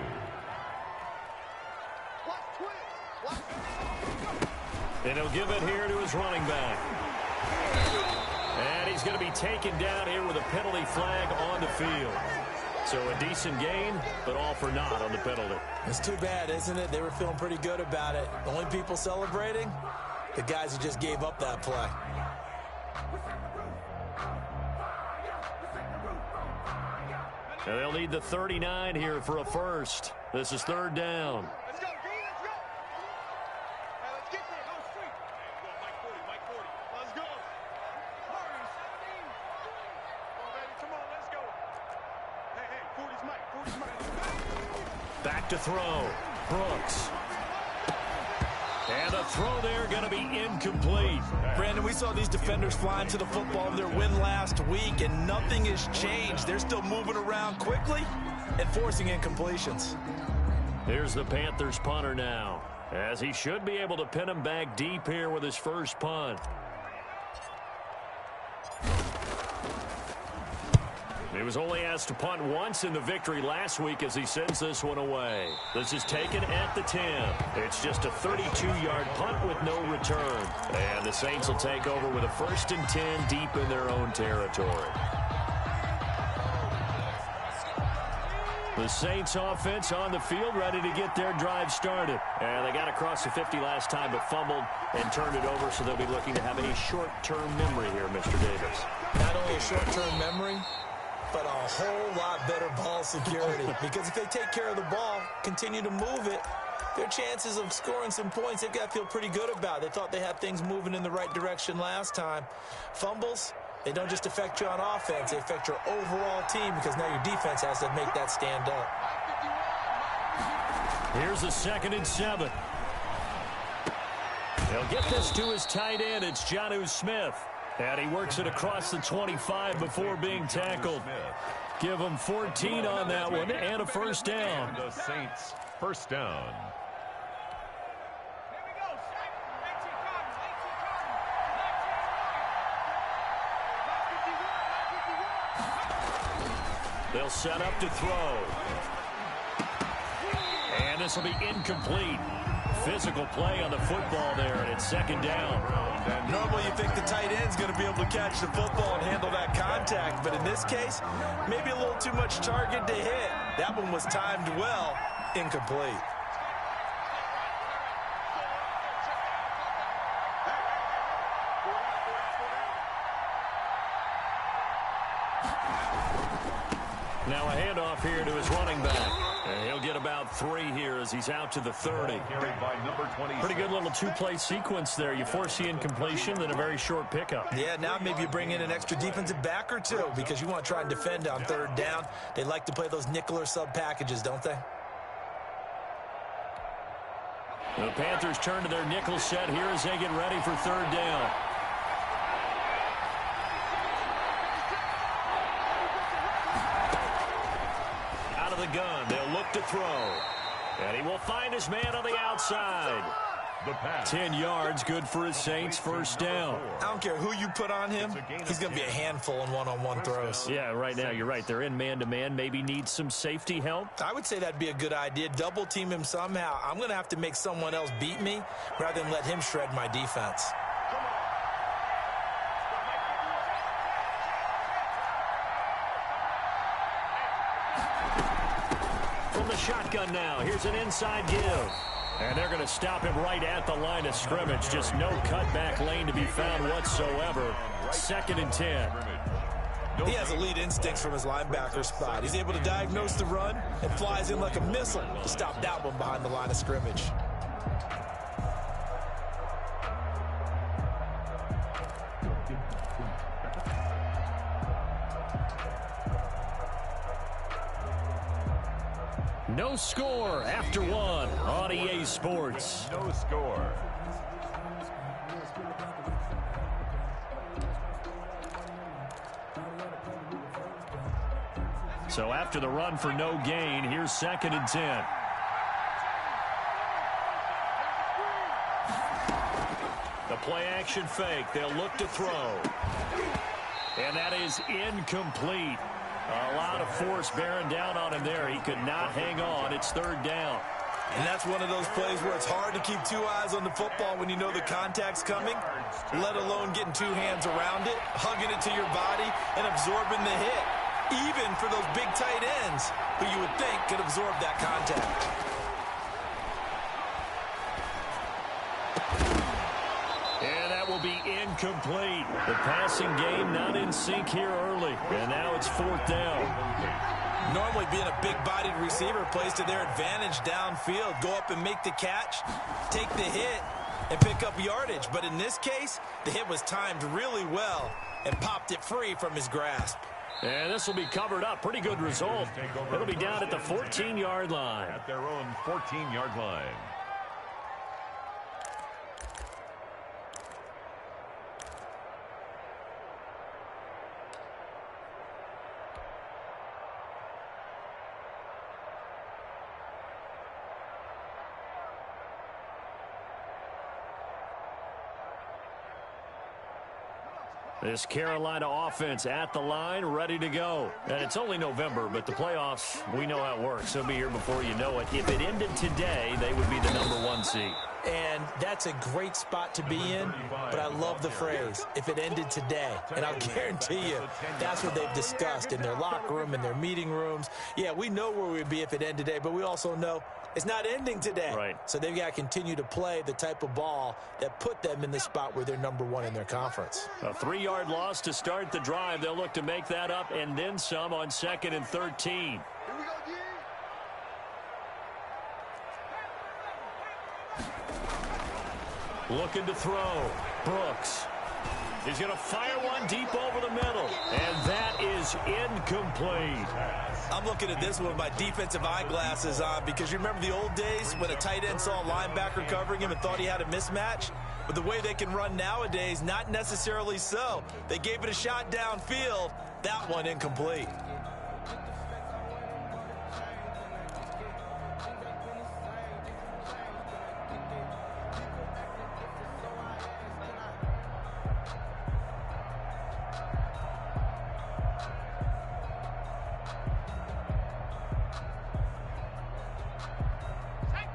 And he'll give it here to his running back. And he's going to be taken down here with a penalty flag on the field. So a decent gain, but all for naught on the penalty. It's too bad, isn't it? They were feeling pretty good about it. The only people celebrating, the guys who just gave up that play. And they'll need the 39 here for a first. This is 3rd down. Let's go, B, let's go. Hey, let's get there. Go straight. Hey, go, Mike 40. Let's go. Hurry, 17. Come on, baby, come on, let's go. Hey, 40's Mike. Back to throw. Brooks. And a throw there going to be incomplete. Brandon, we saw these defenders flying to the football in their win last week, and nothing has changed. They're still moving around quickly and forcing incompletions. Here's the Panthers punter now, as he should be able to pin him back deep here with his first punt. He was only asked to punt once in the victory last week as he sends this one away. This is taken at the 10. It's just a 32-yard punt with no return. And the Saints will take over with a 1st and 10 deep in their own territory. The Saints offense on the field ready to get their drive started. And they got across the 50 last time but fumbled and turned it over, so they'll be looking to have a short-term memory here, Mr. Davis. Not only a short-term memory, but a whole lot better ball security. Because if they take care of the ball, continue to move it, their chances of scoring some points, they've got to feel pretty good about. They thought they had things moving in the right direction last time. Fumbles, they don't just affect you on offense, they affect your overall team because now your defense has to make that stand up. Here's a 2nd and 7. They'll get this to his tight end. It's Jonnu Smith. And he works it across the 25 before being tackled. Give him 14 on that one and a first down. The Saints first down. They'll set up to throw. And this will be incomplete. Physical play on the football there, and it's 2nd down. Normally you think the tight end's going to be able to catch the football and handle that contact, but in this case, maybe a little too much target to hit. That one was timed well, incomplete. Now a handoff here to his running back. And he'll get about 3 here as he's out to the 30. Carried by number 20. Pretty good little 2-play sequence there. You force the incompletion, then a very short pickup. Yeah, now maybe you bring in an extra defensive back or two because you want to try and defend on 3rd down. They like to play those nickel or sub packages, don't they? The Panthers turn to their nickel set here as they get ready for 3rd down. Out of the gun, they'll look to throw. And he will find his man on the outside. The pass. 10 yards, good for his Saints, first down. I don't care who you put on him, he's going to be a handful in one-on-one throws. Yeah, right now, you're right. They're in man-to-man, maybe need some safety help. I would say that'd be a good idea. Double team him somehow. I'm going to have to make someone else beat me rather than let him shred my defense. From the shotgun now, here's an inside give. And they're going to stop him right at the line of scrimmage. Just no cutback lane to be found whatsoever. 2nd and 10. He has elite instincts from his linebacker spot. He's able to diagnose the run and flies in like a missile to stop that one behind the line of scrimmage. No score after 1 on EA Sports. No score. So after the run for no gain, here's 2nd and 10. The play action fake. They'll look to throw. And that is incomplete. A lot of force bearing down on him there. He could not hang on. It's 3rd down. And that's one of those plays where it's hard to keep 2 eyes on the football when you know the contact's coming, let alone getting 2 hands around it, hugging it to your body, and absorbing the hit, even for those big tight ends who you would think could absorb that contact. Will be incomplete. The passing game not in sync here early. And now it's 4th down. Normally being a big-bodied receiver plays to their advantage downfield. Go up and make the catch, take the hit, and pick up yardage. But in this case, the hit was timed really well and popped it free from his grasp. And this will be covered up. Pretty good result. It'll be down at the 14-yard line. At their own 14-yard line. This Carolina offense at the line, ready to go. And it's only November, but the playoffs, we know how it works. They'll be here before you know it. If it ended today, they would be the #1 seed. And that's a great spot to be in, but I love the phrase, if it ended today. And I'll guarantee you, that's what they've discussed in their locker room, in their meeting rooms. Yeah, we know where we'd be if it ended today, but we also know it's not ending today. Right. So they've got to continue to play the type of ball that put them in the spot where they're #1 in their conference. A 3-yard loss to start the drive. They'll look to make that up and then some on 2nd and 13. Looking to throw. Brooks. He's going to fire one deep over the middle. And that is incomplete. I'm looking at this one with my defensive eyeglasses on because you remember the old days when a tight end saw a linebacker covering him and thought he had a mismatch? But the way they can run nowadays, not necessarily so. They gave it a shot downfield. That one incomplete.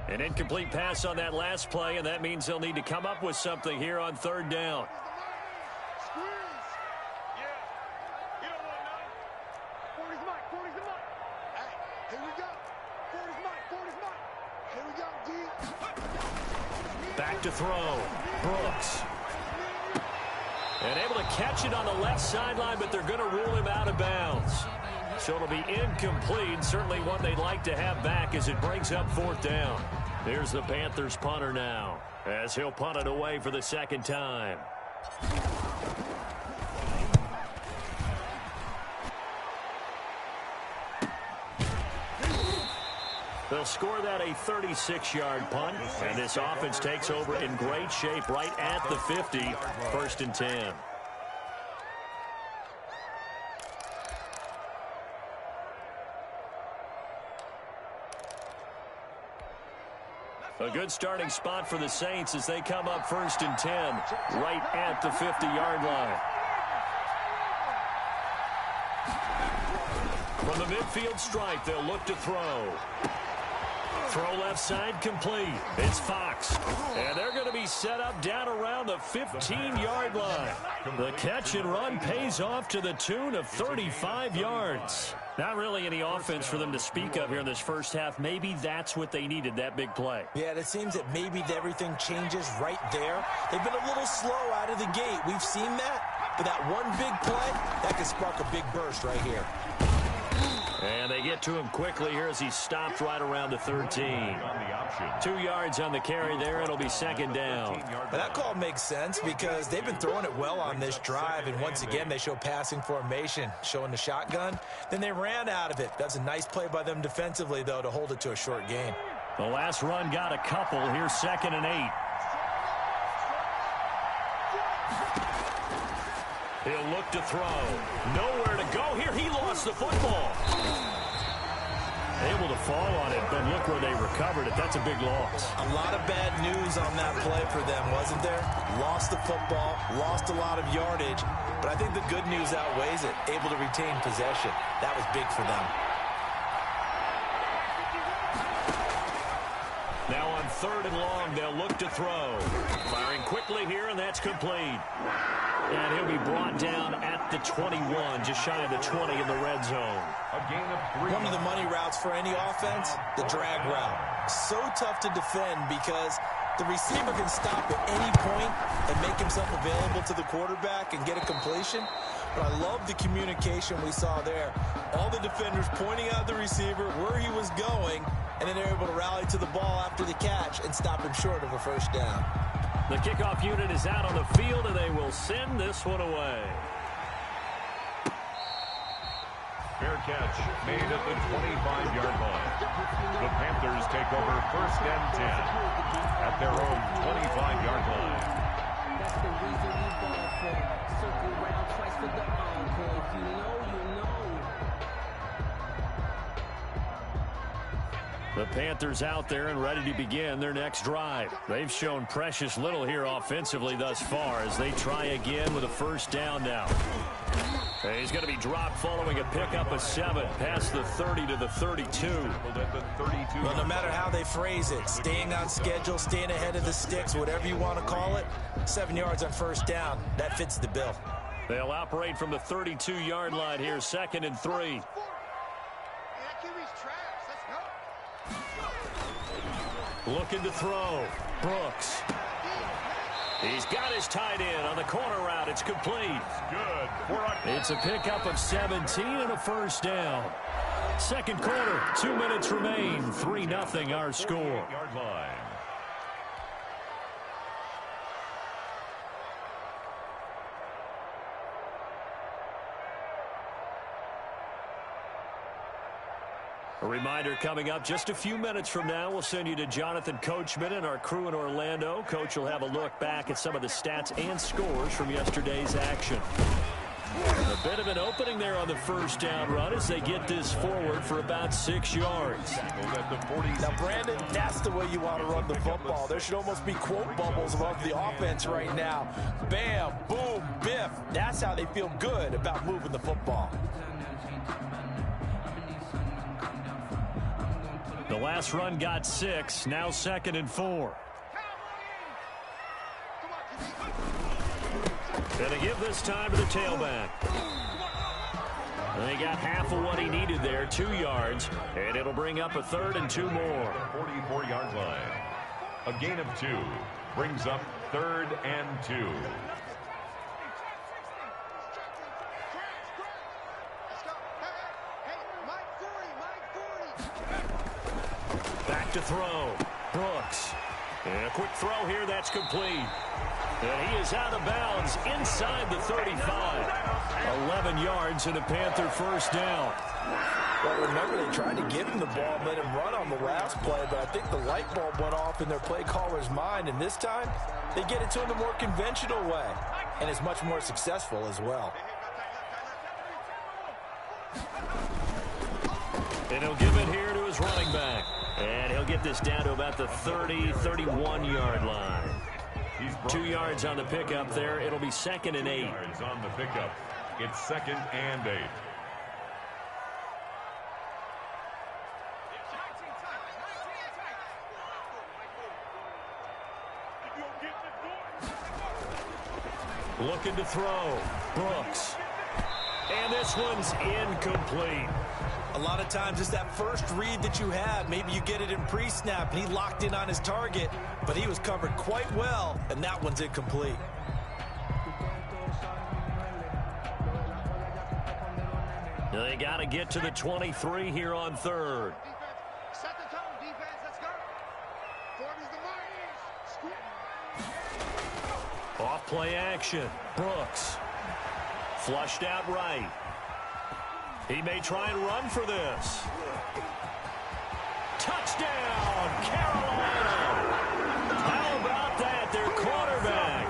An incomplete pass on that last play, and that means they'll need to come up with something here on 3rd down. Back to throw. Brooks. And able to catch it on the left sideline, but they're going to rule him out of bounds. So it'll be incomplete. Certainly one they'd like to have back as it brings up 4th down. Here's the Panthers punter now, as he'll punt it away for the 2nd time. They'll score that a 36-yard punt, and this offense takes over in great shape right at the 50, 1st and 10. A good starting spot for the Saints as they come up 1st and 10, right at the 50-yard line. From the midfield stripe, they'll look to throw. Throw left side complete. It's Fox. And they're going to be set up down around the 15-yard line. The catch and run pays off to the tune of 35 yards. Not really any offense for them to speak of here in this first half. Maybe that's what they needed, that big play. Yeah, it seems that maybe everything changes right there. They've been a little slow out of the gate. We've seen that. But that one big play, that can spark a big burst right here. And they get to him quickly here as he stopped right around the 13. 2 yards on the carry there. It'll be 2nd down. But that call makes sense because they've been throwing it well on this drive. And once again, they show passing formation, showing the shotgun. Then they ran out of it. That's a nice play by them defensively, though, to hold it to a short gain. The last run got a couple. Here's 2nd and 8. He'll look to throw. Nowhere to go here. He lost the football. Able to fall on it, but look where they recovered it. That's a big loss. A lot of bad news on that play for them, wasn't there? Lost the football, lost a lot of yardage, but I think the good news outweighs it. Able to retain possession. That was big for them. Now on 3rd and long, they'll look to throw. Firing quickly here, and that's complete. And he'll be brought down at the 21, just shy of the 20 in the red zone. A gain of 3. One of the money routes for any offense, the drag route. So tough to defend because the receiver can stop at any point and make himself available to the quarterback and get a completion. But I love the communication we saw there. All the defenders pointing out the receiver, where he was going, and then they're able to rally to the ball after the catch and stop him short of a first down. The kickoff unit is out on the field, and they will send this one away. Fair catch made at the 25-yard line. The Panthers take over 1st and 10 at their own 25-yard line. That's the reason we ball for. Circle round twice for the encore. If you know, you know. The Panthers out there and ready to begin their next drive. They've shown precious little here offensively thus far as they try again with a 1st down now. He's going to be dropped following a pickup of 7 past the 30 to the 32. Well, no matter how they phrase it, staying on schedule, staying ahead of the sticks, whatever you want to call it, 7 yards on 1st down, that fits the bill. They'll operate from the 32-yard line here, 2nd and 3. Looking to throw. Brooks. He's got his tight end on the corner route. It's complete. Good. It's a pickup of 17 and a 1st down. 2nd quarter, 2 minutes remain. 3-0 our score. Yard line. A reminder coming up just a few minutes from now, we'll send you to Jonathan Coachman and our crew in Orlando. Coach will have a look back at some of the stats and scores from yesterday's action. A bit of an opening there on the 1st down run as they get this forward for about 6 yards. Now, Brandon, that's the way you want to run the football. There should almost be quote bubbles above the offense right now. Bam, boom, biff. That's how they feel good about moving the football. The last run got 6, now 2nd and 4. Gonna give this time to the tailback. They got half of what he needed there, 2 yards, and it'll bring up a 3rd and 2 more. 44-yard line. A gain of 2 brings up 3rd and 2. Back to throw. Brooks. And a quick throw here, that's complete. And he is out of bounds inside the 35. 11 yards and a Panther 1st down. Well, remember, they tried to give him the ball and let him run on the last play, but I think the light bulb went off in their play caller's mind, and this time they get it to him the more conventional way, and it's much more successful as well. And he'll give it here to his running back. And he'll get this down to about the 30-31-yard line. 2 yards on the pickup there. It'll be 2nd and 8. Yards on the pickup. It's 2nd and 8. Looking to throw. Brooks. And this one's incomplete. A lot of times it's that first read that you have. Maybe you get it in pre-snap, and he locked in on his target, but he was covered quite well, and that one's incomplete. They got to get to the 23 here on 3rd. Set the tone, defense. Let's go. 40's the mark. Off play action. Brooks. Flushed out right. He may try and run for this. Touchdown, Carolina! How about that? Their quarterback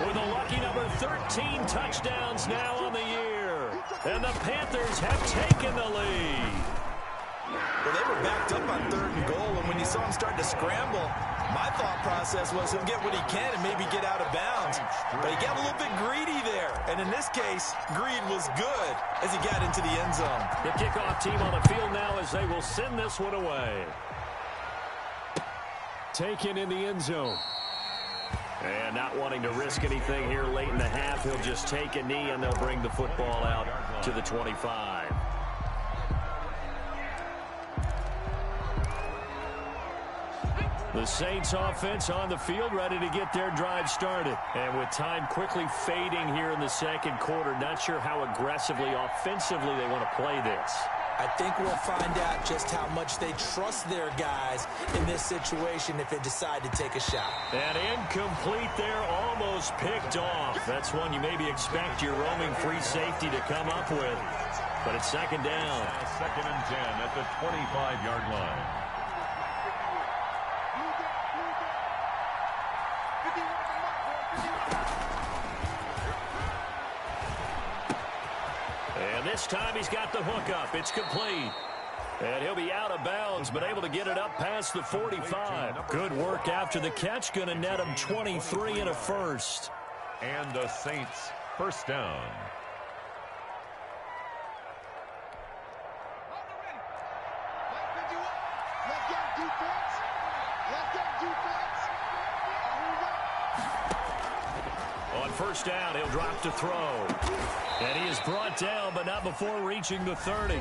with a lucky number 13 touchdowns now on the year. And the Panthers have taken the lead. Well, they were backed up on 3rd and goal, and when you saw him start to scramble, my thought process was he'll get what he can and maybe get out of bounds. But he got a little bit greedy there. And in this case, greed was good as he got into the end zone. The kickoff team on the field now as they will send this one away. Taken in the end zone. And not wanting to risk anything here late in the half, he'll just take a knee and they'll bring the football out to the 25. The Saints offense on the field, ready to get their drive started. And with time quickly fading here in the second quarter, not sure how aggressively, offensively they want to play this. I think we'll find out just how much they trust their guys in this situation if they decide to take a shot. And incomplete there, almost picked off. That's one you maybe expect your roaming free safety to come up with. But it's 2nd down. 2nd and 10 at the 25-yard line. And this time he's got the hook up. It's complete. And he'll be out of bounds, but able to get it up past the 45. Good work after the catch. Going to net him 23 and a first. And the Saints, 1st down. On 1st down, he'll drop to throw. And he is brought down, but not before reaching the 30.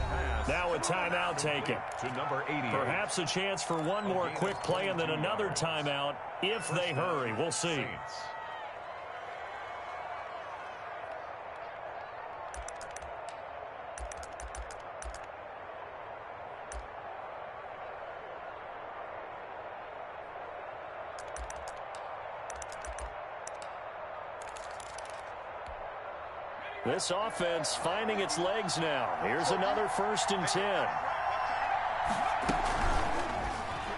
Now a timeout taken. To number 80. Perhaps a chance for one more quick play and then another timeout if they hurry. We'll see. Saints. This offense finding its legs now. Here's another 1st and 10.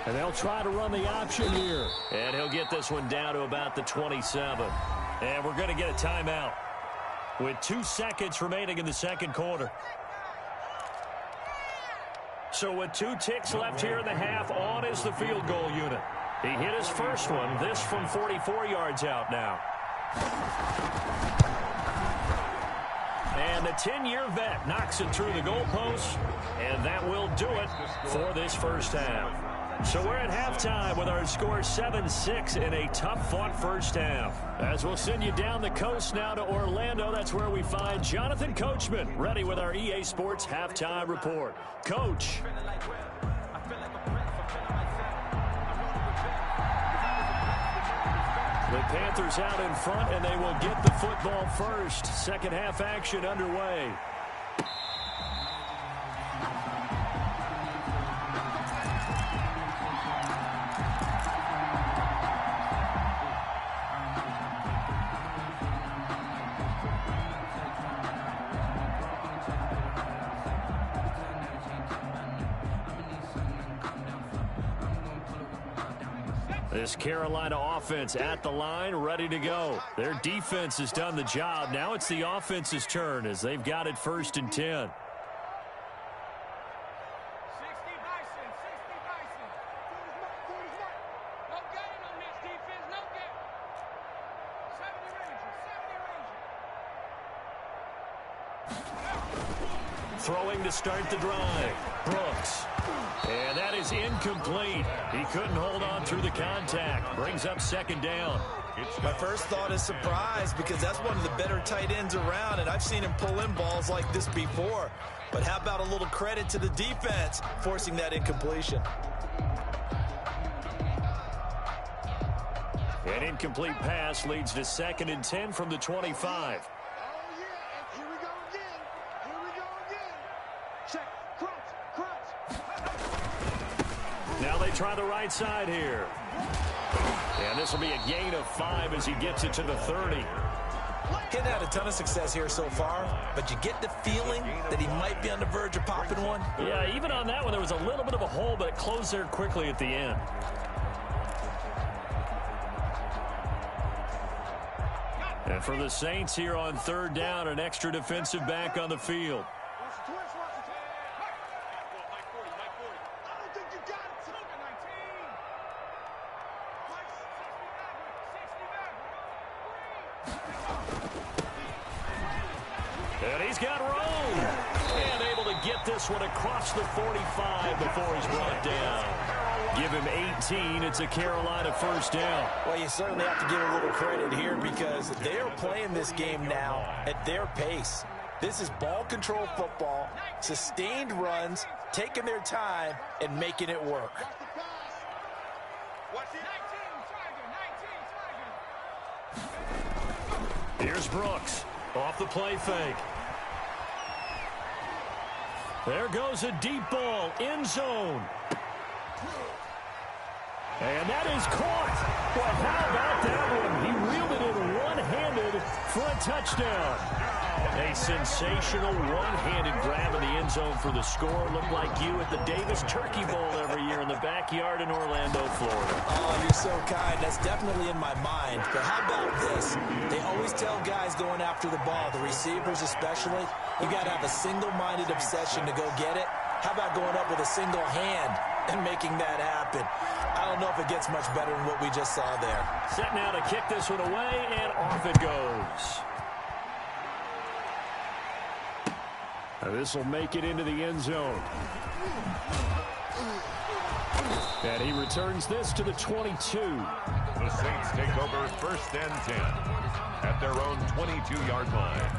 And they'll try to run the option here. And he'll get this one down to about the 27. And we're going to get a timeout with 2 seconds remaining in the second quarter. So with 2 ticks left here in the half, on is the field goal unit. He hit his first one, this from 44 yards out now. And the 10-year vet knocks it through the goalpost, and that will do it for this first half. So we're at halftime with our score 7-6 in a tough-fought first half. As we'll send you down the coast now to Orlando, that's where we find Jonathan Coachman ready with our EA Sports Halftime Report. Coach. The Panthers out in front, and they will get the football first. Second half action underway. This Carolina offense at the line, ready to go. Their defense has done the job. Now it's the offense's turn as they've got it 1st and 10. Throwing to start the drive. Brooks. And that is incomplete. He couldn't hold on through the contact. Brings up second down. My first thought is surprise because that's one of the better tight ends around, and I've seen him pull in balls like this before. But how about a little credit to the defense forcing that incompletion? An incomplete pass leads to 2nd and 10 from the 25. Now they try the right side here. And this will be a gain of 5 as he gets it to the 30. Hadn't had a ton of success here so far, but you get the feeling that he might be on the verge of popping one. Yeah, even on that one, there was a little bit of a hole, but it closed there quickly at the end. And for the Saints here on 3rd down, an extra defensive back on the field. And he's got room. And able to get this one across the 45 before he's brought down. Give him 18. It's a Carolina first down. Well, you certainly have to give a little credit here because they are playing this game now at their pace. This is ball control football, sustained runs, taking their time, and making it work. Here's Brooks. Off the play fake. There goes a deep ball. End zone. And that is caught. Well, how about that one? He reeled it in one-handed for a touchdown. A sensational one-handed grab in the end zone for the score. Looked like you at the Davis Turkey Bowl every year in the backyard in Orlando, Florida. Oh, you're so kind. That's definitely in my mind. But how about this? They always tell guys going after the ball, the receivers especially, you got to have a single-minded obsession to go get it. How about going up with a single hand and making that happen? I don't know if it gets much better than what we just saw there. Set now to kick this one away, and off it goes. This will make it into the end zone. And he returns this to the 22. The Saints take over 1st and 10 at their own 22-yard line.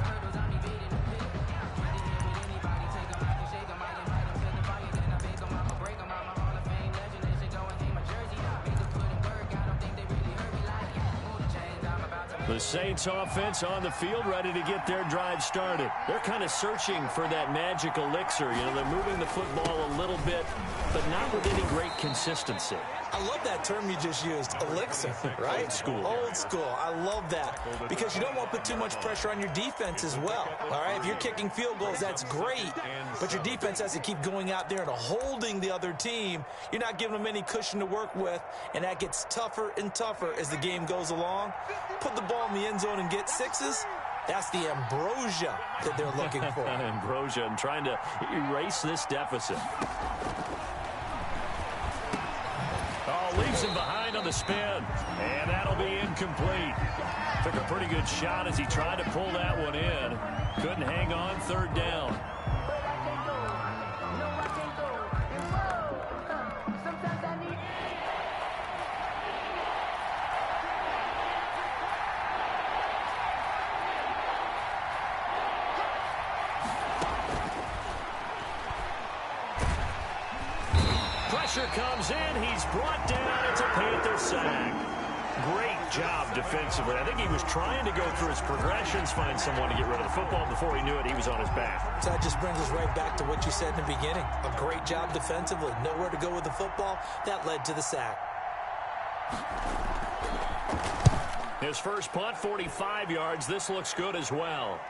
The Saints offense on the field, ready to get their drive started. They're kind of searching for that magic elixir. You know, they're moving the football a little bit, but not with any great consistency. I love that term you just used, elixir, right? Old school. Old school. I love that because you don't want to put too much pressure on your defense as well. All right, if you're kicking field goals, that's great, but your defense has to keep going out there and holding the other team. You're not giving them any cushion to work with, and that gets tougher and tougher as the game goes along. Put the ball in the end zone and get sixes. That's the ambrosia that they're looking for. Ambrosia and trying to erase this deficit. Oh, leaves him behind on the spin. And that'll be incomplete. Took a pretty good shot as he tried to pull that one in. Couldn't hang on. 3rd down. Pressure comes in. He's brought down. It's a Panther sack. Great job defensively. I think he was trying to go through his progressions, find someone to get rid of the football. Before he knew it, he was on his back. So that just brings us right back to what you said in the beginning. A great job defensively. Nowhere to go with the football. That led to the sack. His first punt, 45 yards. This looks good as well.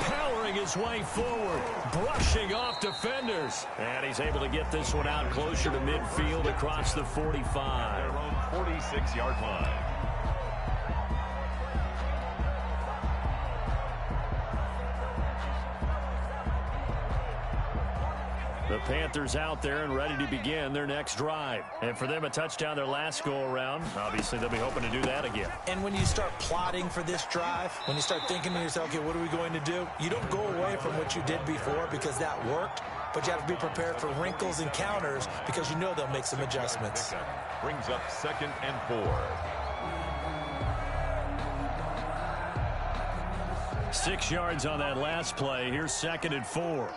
Powering his way forward, brushing off defenders. And he's able to get this one out closer to midfield across the 45. Their own 46-yard line. The Panthers out there and ready to begin their next drive. And for them, a touchdown their last go-around. Obviously, they'll be hoping to do that again. And when you start plotting for this drive, when you start thinking to yourself, okay, what are we going to do? You don't go away from what you did before because that worked, but you have to be prepared for wrinkles and counters because you know they'll make some adjustments. Brings up 2nd and 4. 6 yards on that last play. Here's 2nd and 4.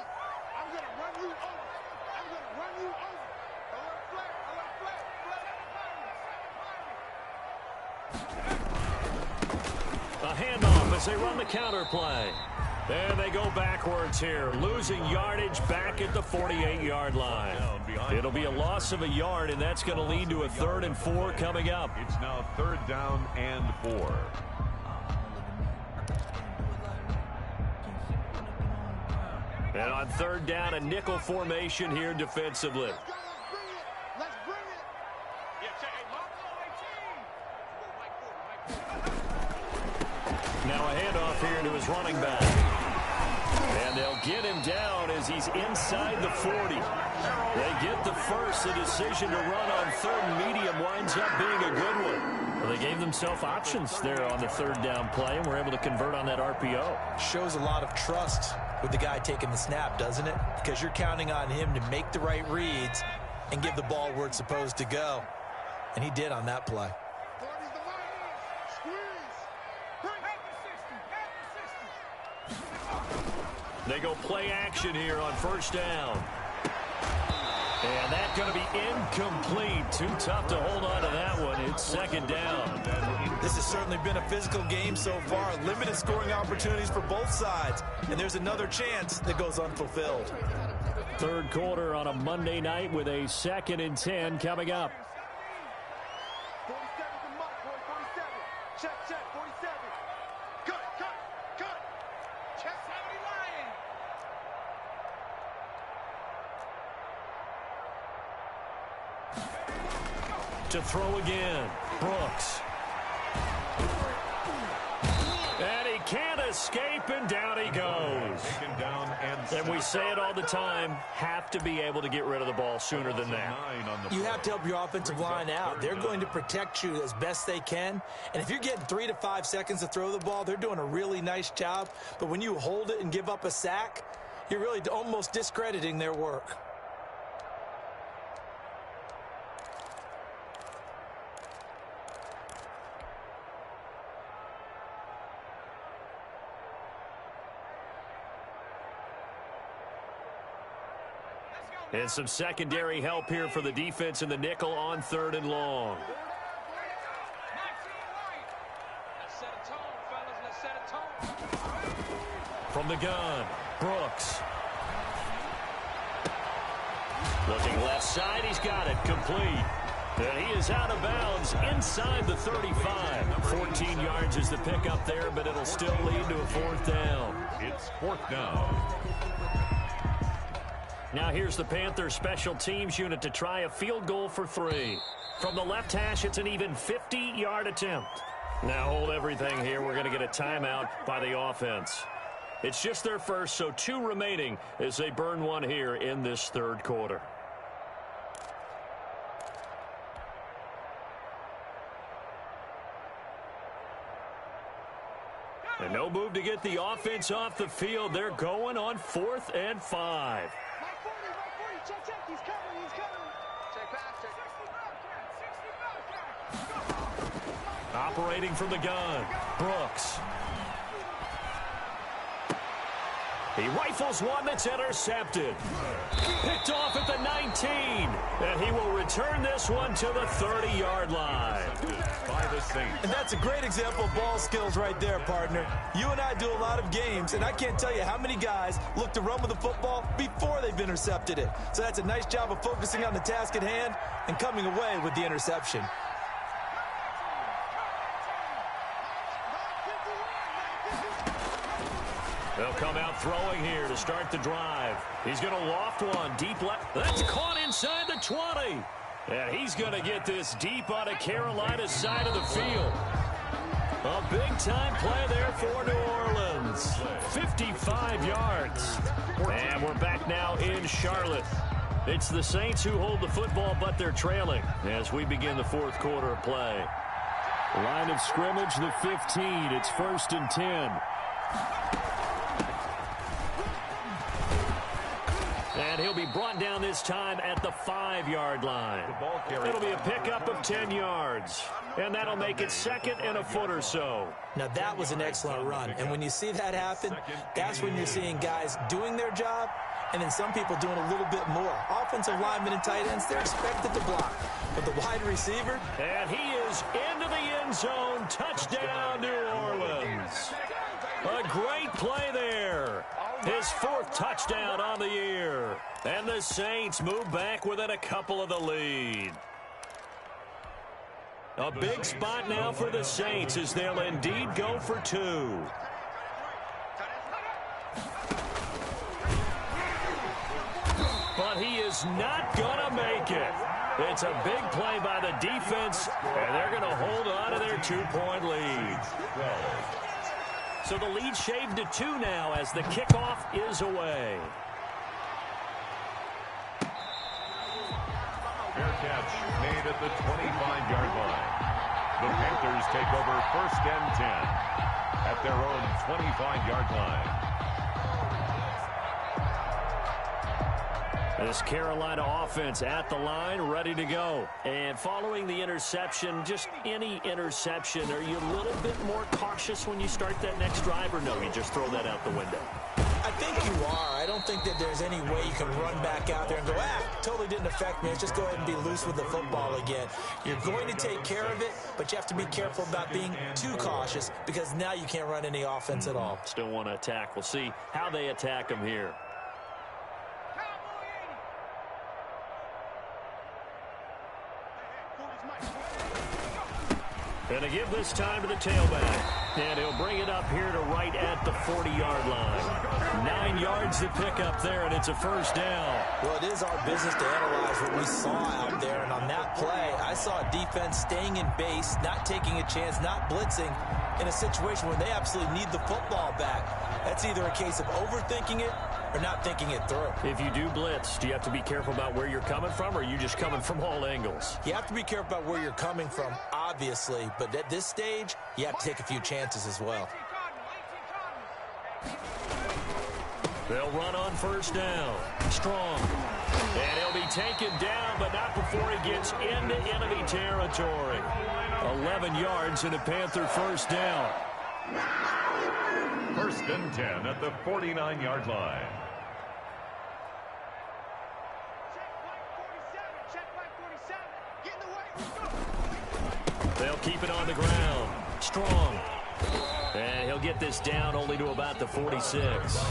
A handoff as they run the counter play. And they go backwards here, losing yardage back at the 48-yard line. It'll be a loss of a yard, and that's going to lead to a 3rd and 4 coming up. It's now 3rd down and 4. And on 3rd down, a nickel formation here defensively. Now a handoff here to his running back. And they'll get him down as he's inside the 40. They get the first. The decision to run on 3rd and medium winds up being a good one. Well, they gave themselves options there on the 3rd down play and were able to convert on that RPO. Shows a lot of trust with the guy taking the snap, doesn't it? Because you're counting on him to make the right reads and give the ball where it's supposed to go. And he did on that play. They go play action here on 1st down. And that's going to be incomplete. Too tough to hold on to that one. It's 2nd down. This has certainly been a physical game so far. Limited scoring opportunities for both sides. And there's another chance that goes unfulfilled. 3rd quarter on a Monday night with a 2nd and 10 coming up. 47 to Mike, boy, 47. Check, 47. Cut. Check 70 Lion. To throw again, Brooks. And he can't escape, and down he goes. And we say it all the time, have to be able to get rid of the ball sooner than that. You have to help your offensive line out. They're going to protect you as best they can. And if you're getting 3 to 5 seconds to throw the ball, they're doing a really nice job. But when you hold it and give up a sack, you're really almost discrediting their work. And some secondary help here for the defense in the nickel on 3rd and long. From the gun, Brooks. Looking left side, he's got it, complete. And he is out of bounds inside the 35. 14 yards is the pickup there, but it'll still lead to a 4th down. It's 4th down. Now here's the Panthers special teams unit to try a field goal for 3. From the left hash, it's an even 50-yard attempt. Now hold everything here. We're going to get a timeout by the offense. It's just their first, so 2 remaining as they burn one here in this 3rd quarter. And no move to get the offense off the field. They're going on 4th and 5. Check, he's coming. Check pass, check. Operating from the gun, Brooks. He rifles one that's intercepted. Picked off at the 19. And he will return this one to the 30-yard line. By the Saints. And that's a great example of ball skills right there, partner. You and I do a lot of games, and I can't tell you how many guys look to run with the football before they've intercepted it. So that's a nice job of focusing on the task at hand and coming away with the interception. They'll come out throwing here to start the drive. He's going to loft one deep left. That's caught inside the 20. And he's going to get this deep on Carolina's side of the field. A big-time play there for New Orleans. 55 yards. And we're back now in Charlotte. It's the Saints who hold the football, but they're trailing as we begin the fourth quarter of play. Line of scrimmage, the 15. It's 1st and 10. And he'll be brought down this time at the 5-yard line. It'll be a pickup of 10 yards. And that'll make it 2nd and a foot or so. Now, that was an excellent run. And when you see that happen, that's when you're seeing guys doing their job and then some people doing a little bit more. Offensive linemen and tight ends, they're expected to block. But the wide receiver... And he is into the end zone. Touchdown, New Orleans. A great play there. His 4th touchdown on the year. And the Saints move back within a couple of the lead. A big spot now for the Saints as they'll indeed go for 2. But he is not going to make it. It's a big play by the defense, and they're going to hold on to their 2-point lead. So the lead shaved to 2 now as the kickoff is away. Fair catch made at the 25-yard line. The Panthers take over 1st and 10 at their own 25-yard line. This Carolina offense at the line, ready to go. And following the interception, just any interception, are you a little bit more cautious when you start that next drive, or no, you just throw that out the window? I think you are. I don't think that there's any way you can run back out there and go, totally didn't affect me. Let's just go ahead and be loose with the football again. You're going to take care of it, but you have to be careful about being too cautious because now you can't run any offense at all. Still want to attack. We'll see how they attack them here. And to give this time to the tailback. And he'll bring it up here to right at the 40-yard line. 9 yards to pick up there, and it's a 1st down. Well, it is our business to analyze what we saw out there. And on that play, I saw a defense staying in base, not taking a chance, not blitzing in a situation where they absolutely need the football back. That's either a case of overthinking it or not thinking it through. If you do blitz, do you have to be careful about where you're coming from, or are you just coming from all angles? You have to be careful about where you're coming from, obviously, but at this stage, you have to take a few chances as well. They'll run on 1st down. Strong. And he'll be taken down, but not before he gets into enemy territory. 11 yards and a Panther 1st down. 1st and 10 at the 49-yard line. They'll keep it on the ground. Strong. And he'll get this down only to about the 46.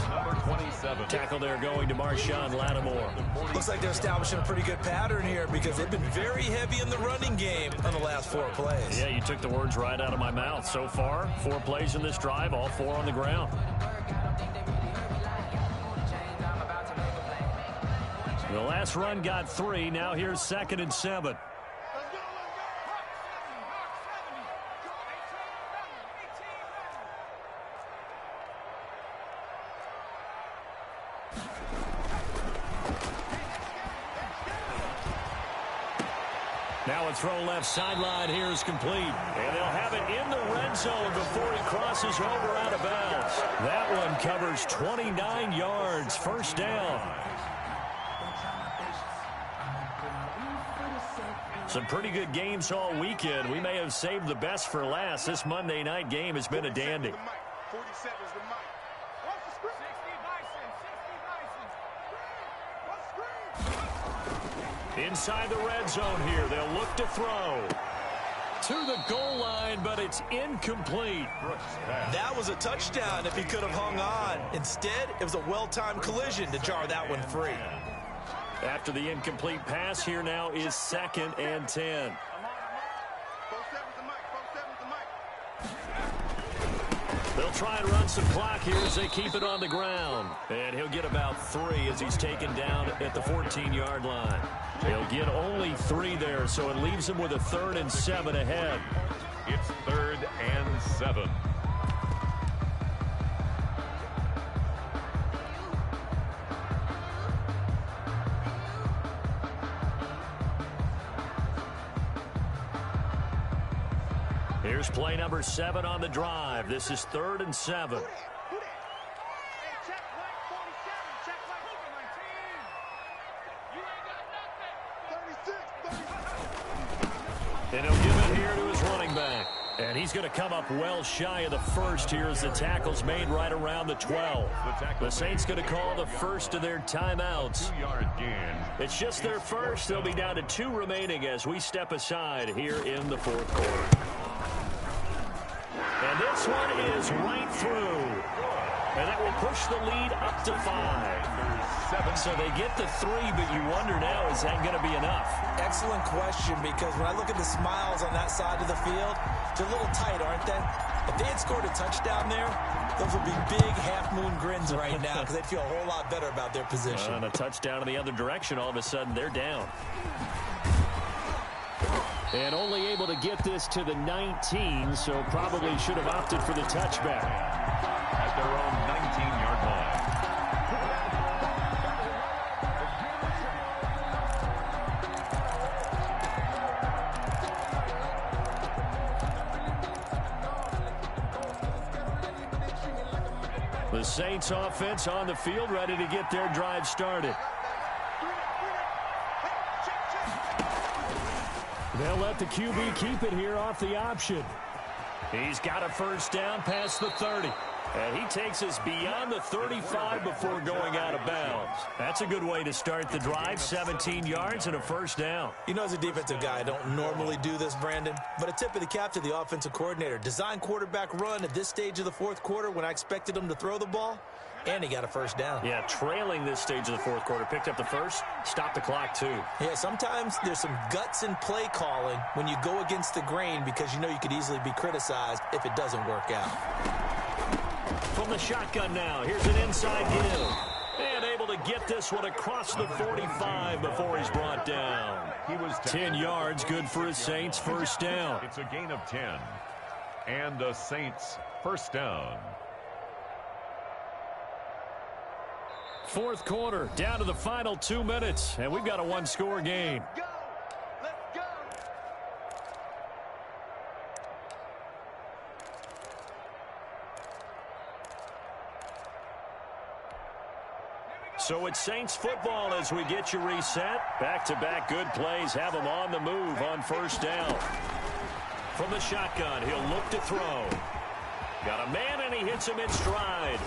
Number 27. Tackle there going to Marshawn Lattimore. Looks like they're establishing a pretty good pattern here because they've been very heavy in the running game on the last 4 plays. Yeah, you took the words right out of my mouth. So far, 4 plays in this drive, all 4 on the ground. The last run got 3. Now here's 2nd and 7. Now a throw left sideline here is complete. And they'll have it in the red zone before he crosses over out of bounds. That one covers 29 yards. 1st down. Some pretty good games all weekend. We may have saved the best for last. This Monday night game has been a dandy. 47 is the mic. Inside the red zone here. They'll look to throw. To the goal line, but it's incomplete. That was a touchdown if he could have hung on. Instead, it was a well-timed collision to jar that one free. After the incomplete pass, here now is 2nd and 10. They'll try and run some clock here as they keep it on the ground. And he'll get about 3 as he's taken down at the 14-yard line. He'll get only 3 there, so it leaves him with a 3rd and 7 ahead. It's 3rd and 7. Here's play number 7 on the drive. This is 3rd and 7. And he'll give it here to his running back. And he's going to come up well shy of the first here as the tackle's made right around the 12. The Saints going to call the first of their timeouts. 2-yard gain. It's just their first. They'll be down to 2 remaining as we step aside here in the 4th quarter. And this one is right through. And that will push the lead up to 5. So they get the 3, but you wonder now, is that going to be enough? Excellent question, because when I look at the smiles on that side of the field, they're a little tight, aren't they? If they had scored a touchdown there, those would be big half-moon grins right now because they'd feel a whole lot better about their position. And a touchdown in the other direction, all of a sudden they're down. And only able to get this to the 19, so probably should have opted for the touchback. At their own 19-yard line. The Saints offense on the field, ready to get their drive started. They'll let the QB keep it here off the option. He's got a first down past the 30. And he takes us beyond the 35 before going out of bounds. That's a good way to start the drive. 17 yards and a first down. You know, as a defensive guy, I don't normally do this, Brandon, but a tip of the cap to the offensive coordinator. Design quarterback run at this stage of the 4th quarter when I expected him to throw the ball, and he got a first down. Yeah, trailing this stage of the 4th quarter. Picked up the first, stopped the clock too. Yeah, sometimes there's some guts in play calling when you go against the grain because you know you could easily be criticized if it doesn't work out. From the shotgun now, here's an inside give. And able to get this one across the 45 before he's brought down. He was 10 yards, good for his Saints, first down. It's a gain of 10. And the Saints first down. 4th quarter, down to the final 2 minutes, and we've got a 1-score game. Go! Let's go! So it's Saints football as we get you reset. Back-to-back good plays have them on the move on first down. From the shotgun, he'll look to throw. Got a man, and he hits him in stride.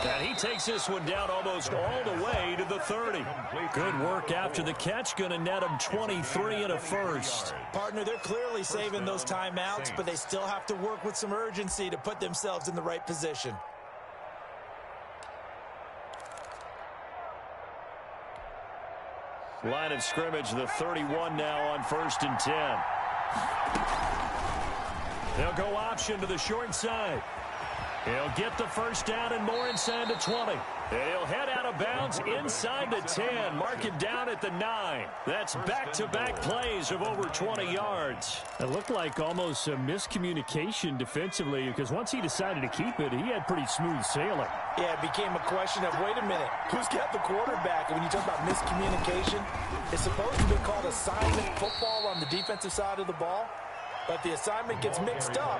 And he takes this one down almost all the way to the 30. Good work after the catch. Going to net him 23 and a first. Partner, they're clearly saving those timeouts, but they still have to work with some urgency to put themselves in the right position. Line of scrimmage, the 31 now on 1st and 10. They'll go option to the short side. He'll get the first down and more inside the 20. And he'll head out of bounds inside the 10. Mark him down at the 9. That's back-to-back plays of over 20 yards. It looked like almost a miscommunication defensively because once he decided to keep it, he had pretty smooth sailing. Yeah, it became a question of, wait a minute, who's got the quarterback? And when you talk about miscommunication, it's supposed to be called assignment football on the defensive side of the ball. But if the assignment gets mixed up,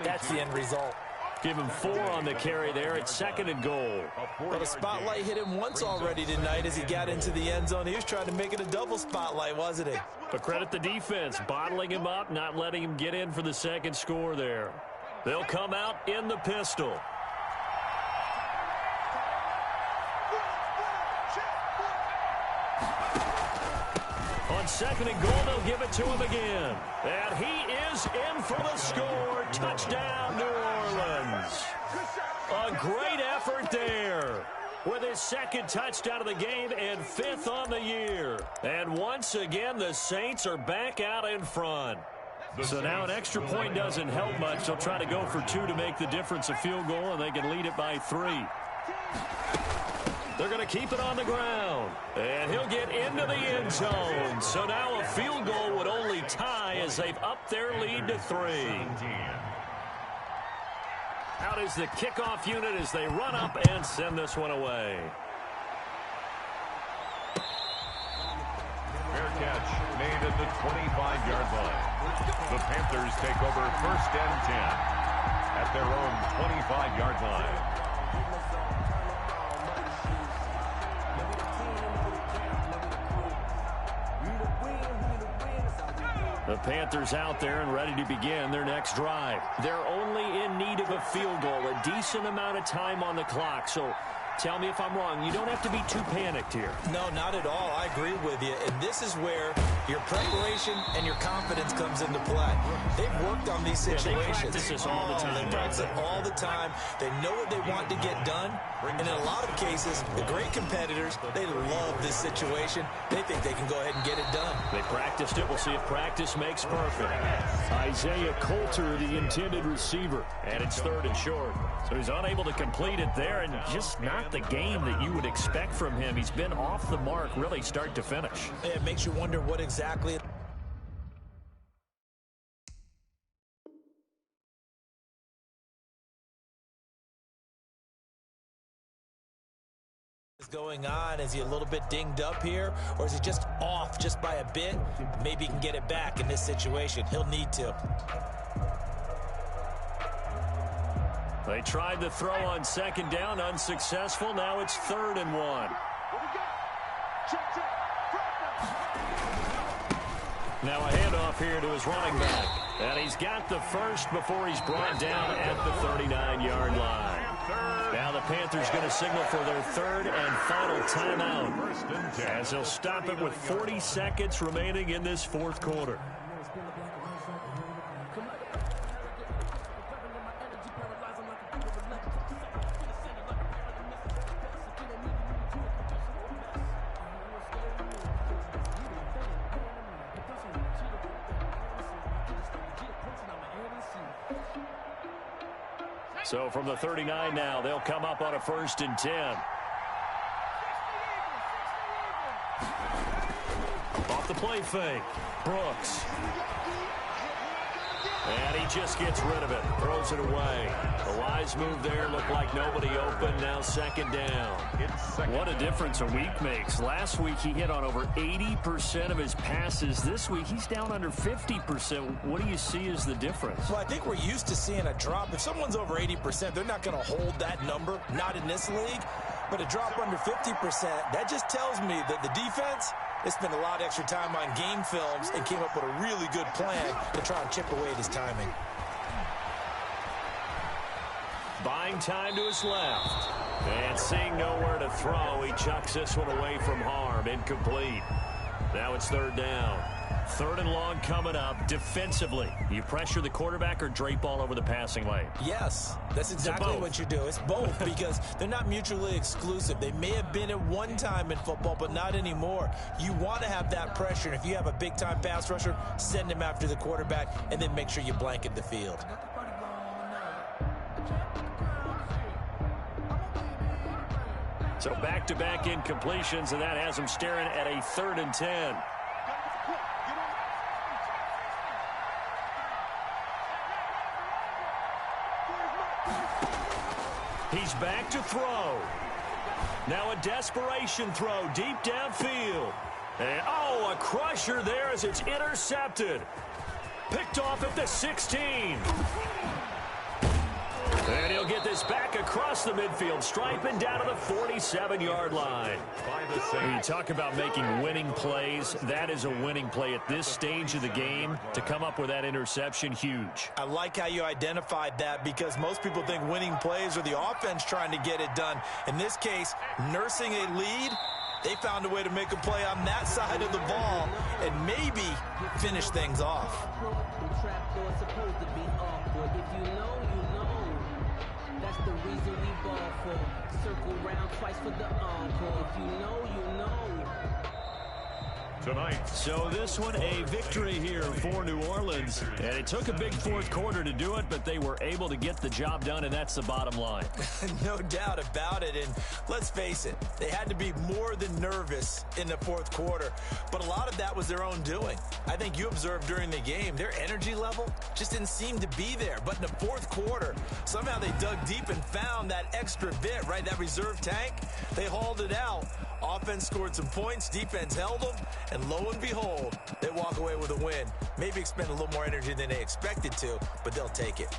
that's the end result. Give him 4 on the carry there at 2nd and goal. Well, the spotlight hit him once already tonight as he got into the end zone. He was trying to make it a double spotlight, wasn't he? But credit the defense, bottling him up, not letting him get in for the second score there. They'll come out in the pistol. On 2nd and goal, they'll give it to him again. And he is in for the score. Touchdown, New Orleans. A great effort there with his 2nd touchdown of the game and 5th on the year. And once again, the Saints are back out in front. So now an extra point doesn't help much. They'll try to go for 2 to make the difference a field goal, and they can lead it by 3. They're going to keep it on the ground. And he'll get into the end zone. So now a field goal would only tie as they've upped their lead to 3. Out is the kickoff unit as they run up and send this one away. Fair catch made at the 25-yard line. The Panthers take over 1st and 10 at their own 25-yard line. The Panthers out there and ready to begin their next drive. They're only in need of a field goal, a decent amount of time on the clock. So tell me if I'm wrong. You don't have to be too panicked here. No, not at all. I agree with you. And this is where your preparation and your confidence comes into play. They've worked on these situations. They practice this all the time. They practice it all the time. They know what they want to get done. And in a lot of cases, the great competitors, they love this situation. They think they can go ahead and get it done. They practiced it. We'll see if practice makes perfect. Isaiah Coulter, the intended receiver. And it's 3rd and short. So he's unable to complete it there, and just not the game that you would expect from him. He's been off the mark really start to finish. It makes you wonder what exactly is going on. Is he a little bit dinged up here, or is he just off just by a bit? Maybe he can get it back in this situation. He'll need to. They tried the throw on 2nd down, unsuccessful. Now it's 3rd and 1. Now a handoff here to his running back. And he's got the first before he's brought down at the 39-yard line. Now the Panthers going to signal for their 3rd and final timeout, as they'll stop it with 40 seconds remaining in this 4th quarter. So from the 39 now, they'll come up on a 1st and 10. Off the play fake, Brooks. And he just gets rid of it, throws it away. The wise move there, looked like nobody open, now 2nd down. What a difference a week makes. Last week he hit on over 80% of his passes. This week he's down under 50%. What do you see as the difference? Well, I think we're used to seeing a drop. If someone's over 80%, they're not going to hold that number, not in this league. But a drop under 50%, that just tells me that the defense, they spent a lot of extra time on game films and came up with a really good plan to try and chip away at his timing. Buying time to his left. And seeing nowhere to throw, he chucks this one away from harm. Incomplete. Now it's 3rd down. 3rd and long coming up. Defensively, you pressure the quarterback or drape all over the passing lane? Yes, that's exactly what you do. It's both because they're not mutually exclusive. They may have been at one time in football, but not anymore. You want to have that pressure. And if you have a big-time pass rusher, send him after the quarterback and then make sure you blanket the field. So back-to-back incompletions, and that has him staring at a 3rd and 10. He's back to throw. Now a desperation throw deep downfield. And, oh, a crusher there as it's intercepted. Picked off at the 16. And he'll get this back across the midfield, striping down to the 47-yard line. When you talk about making winning plays, that is a winning play at this stage of the game. To come up with that interception, huge. I like how you identified that because most people think winning plays are the offense trying to get it done. In this case, nursing a lead, they found a way to make a play on that side of the ball and maybe finish things off. That's the reason we ball for. Circle round twice for the encore. If you know, you know. Tonight. So this one, a victory here for New Orleans. And it took a big 4th quarter to do it, but they were able to get the job done, and that's the bottom line. No doubt about it. And let's face it, they had to be more than nervous in the 4th quarter. But a lot of that was their own doing. I think you observed during the game, their energy level just didn't seem to be there. But in the 4th quarter, somehow they dug deep and found that extra bit, right? That reserve tank. They hauled it out. Offense scored some points. Defense held them. And lo and behold, they walk away with a win. Maybe expend a little more energy than they expected to, but they'll take it.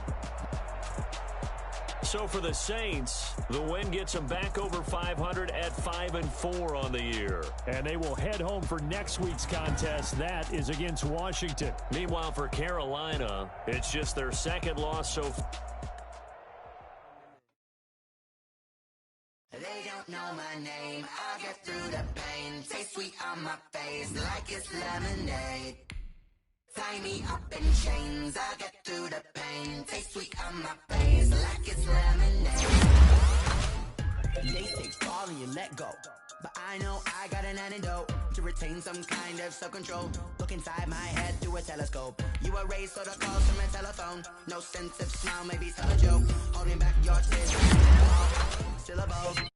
So for the Saints, the win gets them back over 500 at 5-4 on the year. And they will head home for next week's contest. That is against Washington. Meanwhile, for Carolina, it's just their second loss so far. They don't know my name, I'll get through the pain. Taste sweet on my face like it's lemonade. Tie me up in chains, I'll get through the pain. Taste sweet on my face like it's lemonade. They say fall and you let go, but I know I got an antidote to retain some kind of self-control. Look inside my head through a telescope. You erase all the calls from a telephone. No sense of smile, maybe tell a joke. Holding back your tears, still a bold.